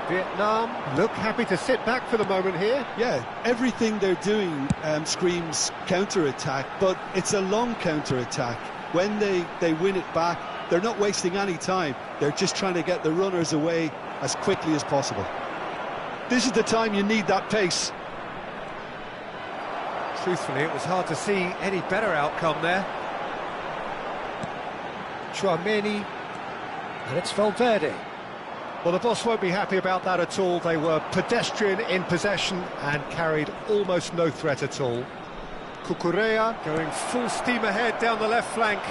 Vietnam look happy to sit back for the moment here. Yeah, everything they're doing screams counter-attack, but it's a long counter-attack. When they win it back, they're not wasting any time. They're just trying to get the runners away as quickly as possible. This is the time you need that pace. Truthfully, it was hard to see any better outcome there. Tchouaméni, and it's Valverde. Well, the boss won't be happy about that at all. They were pedestrian in possession and carried almost no threat at all. Cucurella going full steam ahead down the left flank.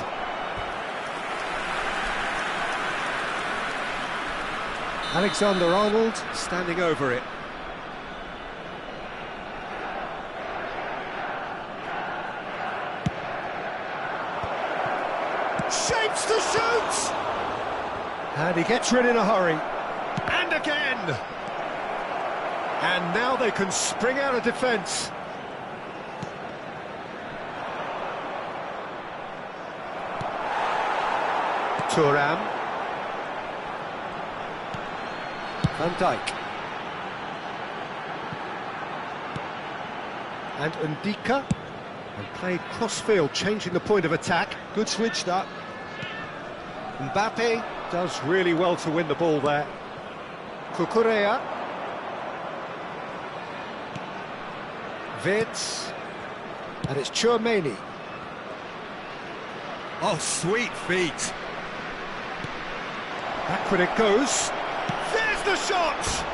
Alexander-Arnold standing over it. Shapes to shoot! And he gets rid in a hurry. And again! And now they can spring out of defence. Thuram. Van Dijk. And Ndika. And played cross-field, changing the point of attack. Good switch, that. Mbappe does really well to win the ball there. Cucurella. Vitz. And it's Tchouaméni. Oh, sweet feet. Backward it goes. There's the shot!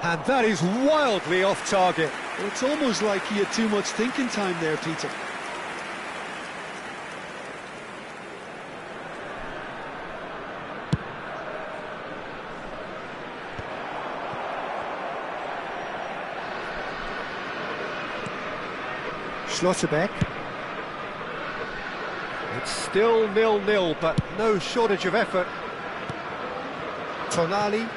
And that is wildly off target. Well, it's almost like he had too much thinking time there, Peter. Schlotterbeck. It's still 0-0, but no shortage of effort. Tonali.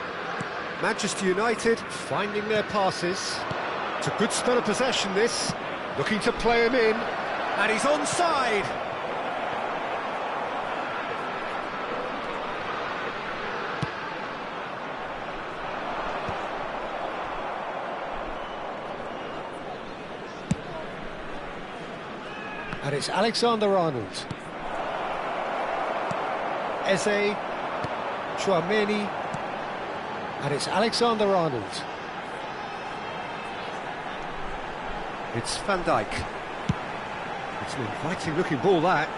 Manchester United finding their passes. It's a good spell of possession, this. Looking to play him in. And he's onside. And it's Alexander-Arnold. Eze, Tchouaméni, and it's Alexander-Arnold. It's Van Dijk. It's an inviting looking ball, that.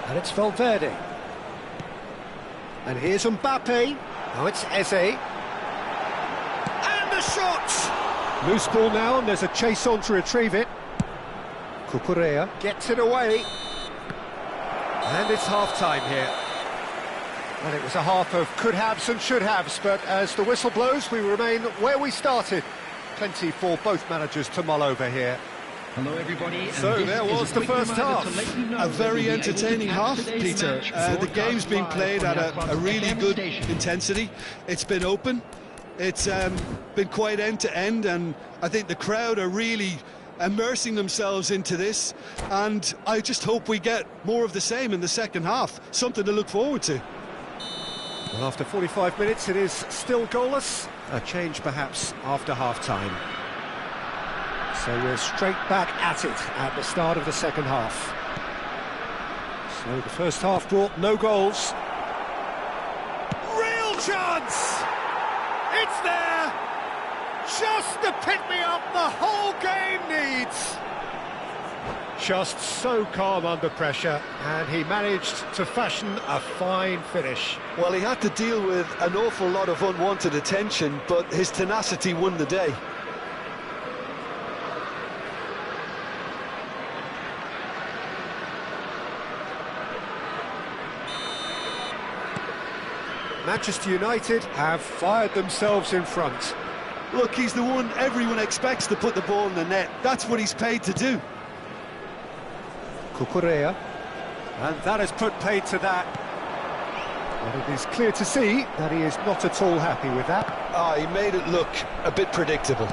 And it's Valverde. And here's Mbappe. Now it's Eze. And the shot! Loose ball now, and there's a chase on to retrieve it. Cucurella gets it away. And it's half-time here. And it was a half of could-haves and should-haves, but as the whistle blows, we remain where we started. Plenty for both managers to mull over here. Hello everybody. So there was the first half. A very entertaining half, Peter. The game's been played at a really good intensity. It's been open. It's been quite end-to-end, and I think the crowd are really immersing themselves into this, and I just hope we get more of the same in the second half. Something to look forward to. Well, after 45 minutes, it is still goalless. A change, perhaps, after half-time. So we're straight back at it at the start of the second half. So the first half brought no goals. Real chance! It's there! Just the pick-me-up the whole game needs! Just so calm under pressure, and he managed to fashion a fine finish. Well, he had to deal with an awful lot of unwanted attention, but his tenacity won the day. Manchester United have fired themselves in front. Look, he's the one everyone expects to put the ball in the net. That's what he's paid to do. Cucurella, and that has put paid to that. And it is clear to see that he is not at all happy with that. He made it look a bit predictable.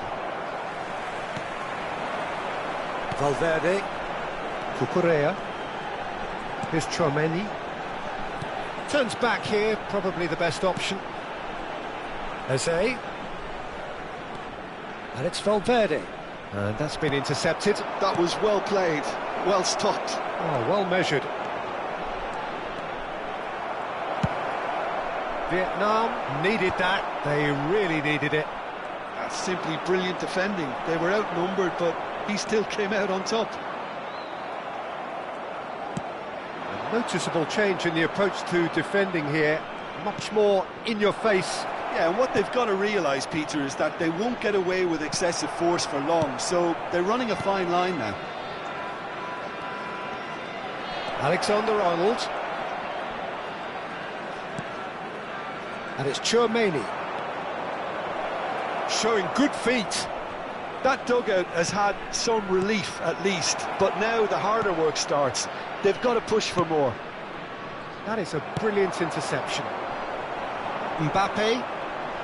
Valverde, Cucurella, here's Tchouaméni. Turns back here, probably the best option. Eze. And it's Valverde. And that's been intercepted. That was well played, well stopped. Oh, well measured. Vietnam needed that. They really needed it. That's simply brilliant defending. They were outnumbered, but he still came out on top. A noticeable change in the approach to defending here. Much more in your face. Yeah, and what they've got to realise, Peter, is that they won't get away with excessive force for long, so they're running a fine line now. Alexander-Arnold. And it's Tchouaméni. Showing good feet. That dugout has had some relief at least, but now the harder work starts. They've got to push for more. That is a brilliant interception. Mbappe.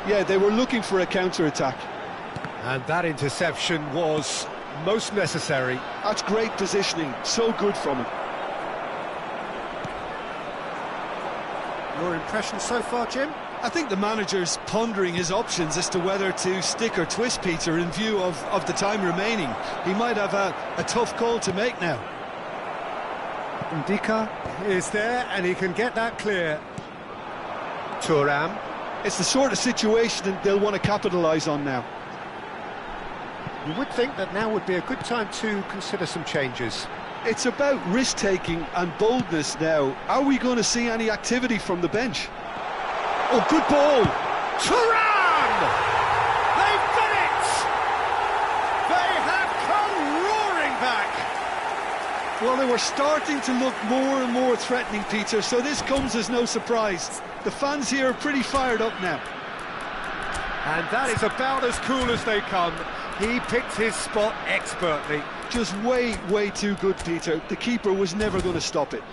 Yeah, they were looking for a counter-attack. And that interception was most necessary. That's great positioning, so good from him. Your impression so far, Jim? I think the manager's pondering his options as to whether to stick or twist Peter in view of the time remaining. He might have a tough call to make now. Ndika is there, and he can get that clear. Thuram. It's the sort of situation that they'll want to capitalise on now. You would think that now would be a good time to consider some changes. It's about risk-taking and boldness now. Are we going to see any activity from the bench? Oh, good ball! Thuram! They've done it! They have come roaring back! Well, they were starting to look more and more threatening, Peter, so this comes as no surprise. The fans here are pretty fired up now. And that is about as cool as they come. He picked his spot expertly. Just way, way too good, Peter. The keeper was never going to stop it.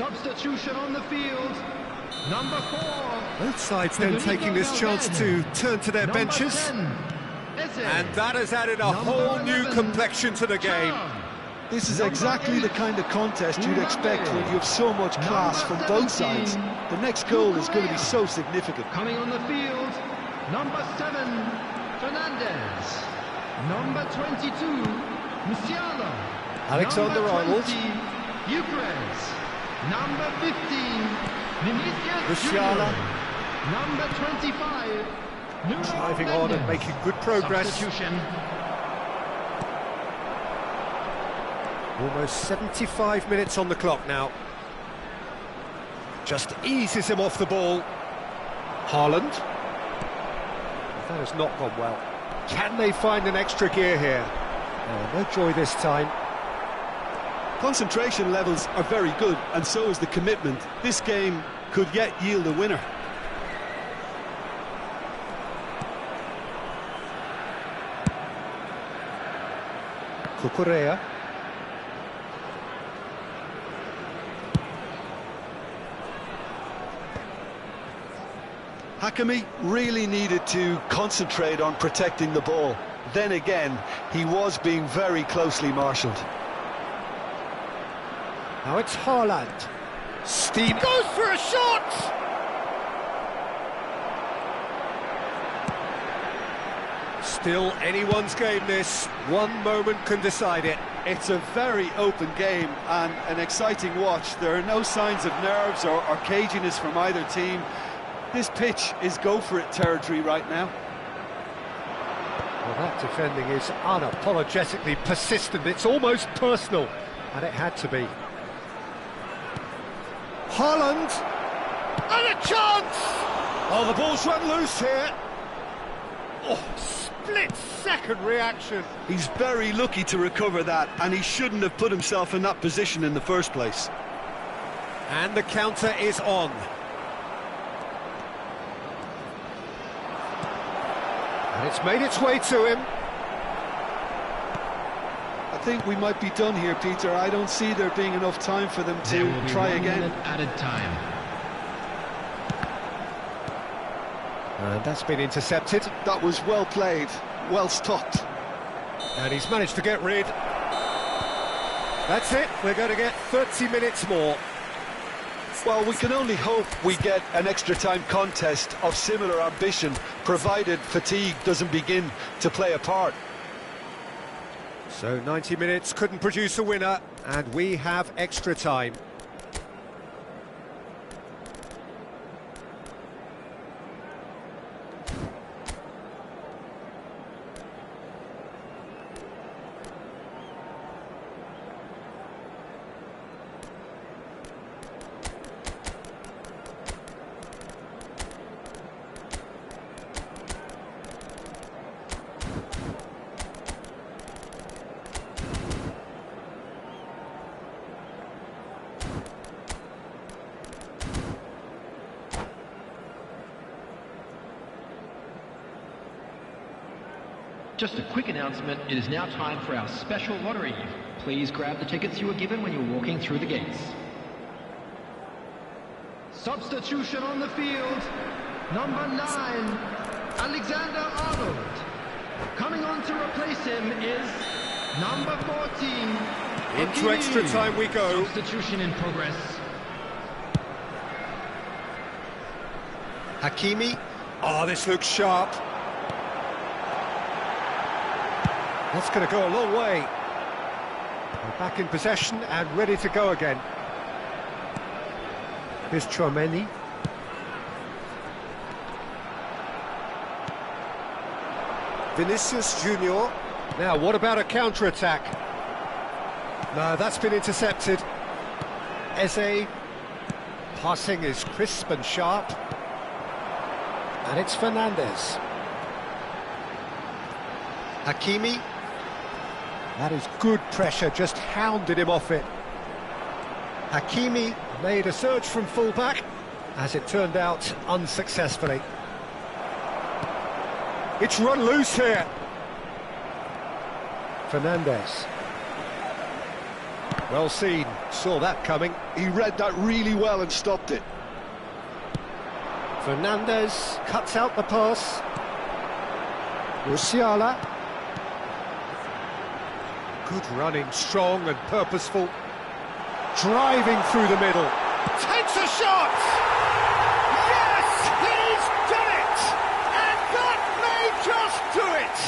Substitution on the field. Number 4. Both sides then taking this chance to turn to their benches. 10, And that has added a whole new complexion to the game. This is exactly the kind of contest you'd expect when you have so much class from both sides. The next goal is going to be so significant. Coming on the field, number 7, Fernandez. Number 22, Musiala. Alexander-Arnold. Gyökeres. Number 15, Vinicius Musiala. Junior. Number 25, Nuno Driving on and Mendes. making good progress. Substitution. Almost 75 minutes on the clock now. Just eases him off the ball. Haaland. That has not gone well. Can they find an extra gear here? Oh, no joy this time. Concentration levels are very good, and so is the commitment. This game could yet yield a winner. Cucurella. Hakimi really needed to concentrate on protecting the ball. Then again, he was being very closely marshalled. Now it's Haaland. Steam goes for a shot! Still anyone's game this. One moment can decide it. It's a very open game and an exciting watch. There are no signs of nerves or caginess from either team. This pitch is go-for-it territory right now. Well, that defending is unapologetically persistent. It's almost personal, and it had to be. Haaland! And a chance! Oh, the ball's run loose here. Oh, split-second reaction. He's very lucky to recover that, and he shouldn't have put himself in that position in the first place. And the counter is on. And it's made its way to him. I think we might be done here, Peter. I don't see there being enough time for them to try again. Added time. And that's been intercepted. That was well played, well stopped. And he's managed to get rid. That's it. We're going to get 30 minutes more. Well, we can only hope we get an extra time contest of similar ambition, provided fatigue doesn't begin to play a part. So 90 minutes couldn't produce a winner, and we have extra time. Just a quick announcement, it is now time for our special lottery. Please grab the tickets you were given when you were walking through the gates. Substitution on the field, number 9, Alexander-Arnold. Coming on to replace him is number 14, Into Hakimi. extra time we go. Substitution in progress. Hakimi. Oh, this looks sharp. That's going to go a long way. We're back in possession and ready to go again. Here's Tchouaméni. Vinicius Junior. Now, what about a counter-attack? No, that's been intercepted. Eze. Passing is crisp and sharp. And it's Fernandez. Hakimi. That is good pressure, just hounded him off it. Hakimi made a surge from full-back, as it turned out, unsuccessfully. It's run loose here. Fernandez. Well seen, saw that coming. He read that really well and stopped it. Fernandez cuts out the pass. Musiala. Good running, strong and purposeful. Driving through the middle. Takes a shot! Yes, he's done it! And that may just do it!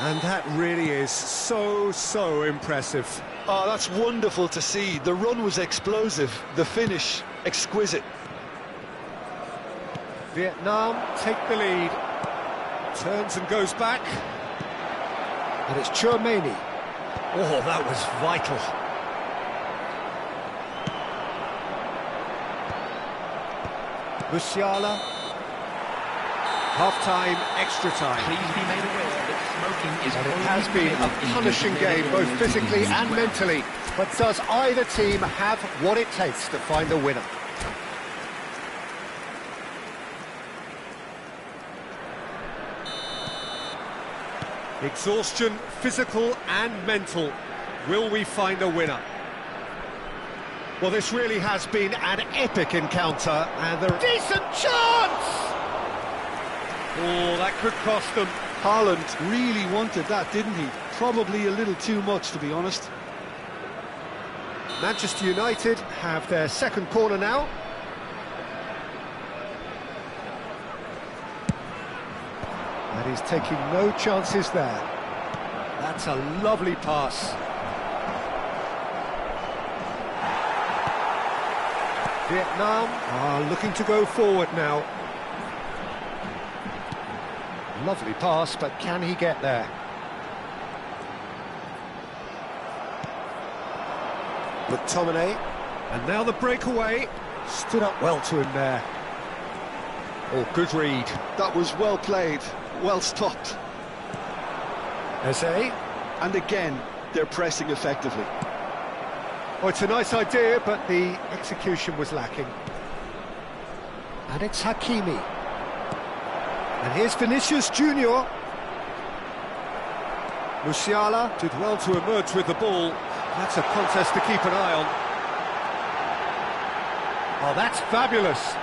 And that really is so impressive. Oh, that's wonderful to see. The run was explosive, the finish exquisite. Vietnam take the lead. Turns and goes back. And it's Tchouaméni. Oh, that was vital. Musiala. Half-time, extra time. Please be made aware that smoking is And it only has been permitted a in punishing designated game, both areas physically in the and square. mentally. But does either team have what it takes to find a winner? Exhaustion, physical and mental. Will we find a winner? Well, this really has been an epic encounter, and a decent chance! Oh, that could cost them. Haaland really wanted that, didn't he? Probably a little too much, to be honest. Manchester United have their second corner now. And he's taking no chances there. That's a lovely pass. Vietnam are looking to go forward now. Lovely pass, but can he get there? McTominay, and now the breakaway. Stood up well to him there. Oh, good read. That was well played, well stopped. Eze. And again, they're pressing effectively. Oh, it's a nice idea, but the execution was lacking. And it's Hakimi. And here's Vinicius Junior. Musiala did well to emerge with the ball. That's a contest to keep an eye on. Oh, that's fabulous.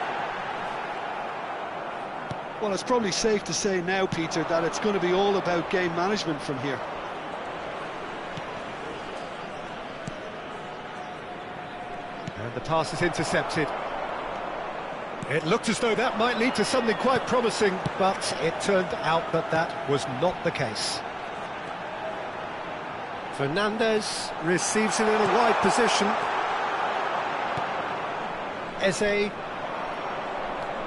Well, it's probably safe to say now, Peter, that it's going to be all about game management from here. And the pass is intercepted. It looked as though that might lead to something quite promising, but it turned out that that was not the case. Fernandez receives it in a wide position. Eze.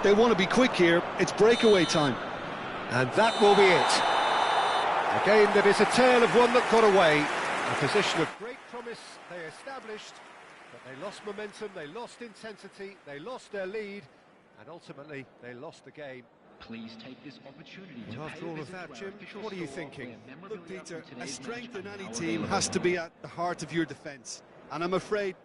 They want to be quick here. It's breakaway time. And that will be it. A game that is a tale of one that got away. A position of great promise they established, but they lost momentum, they lost intensity, they lost their lead, and ultimately they lost the game. Please take this opportunity to Well, after pay a all of visit that, to our Jim, official what are you store thinking? where Look, memorabilia Peter, from a today's strength match in are any now team available. has to be at the heart of your defence. And I'm afraid they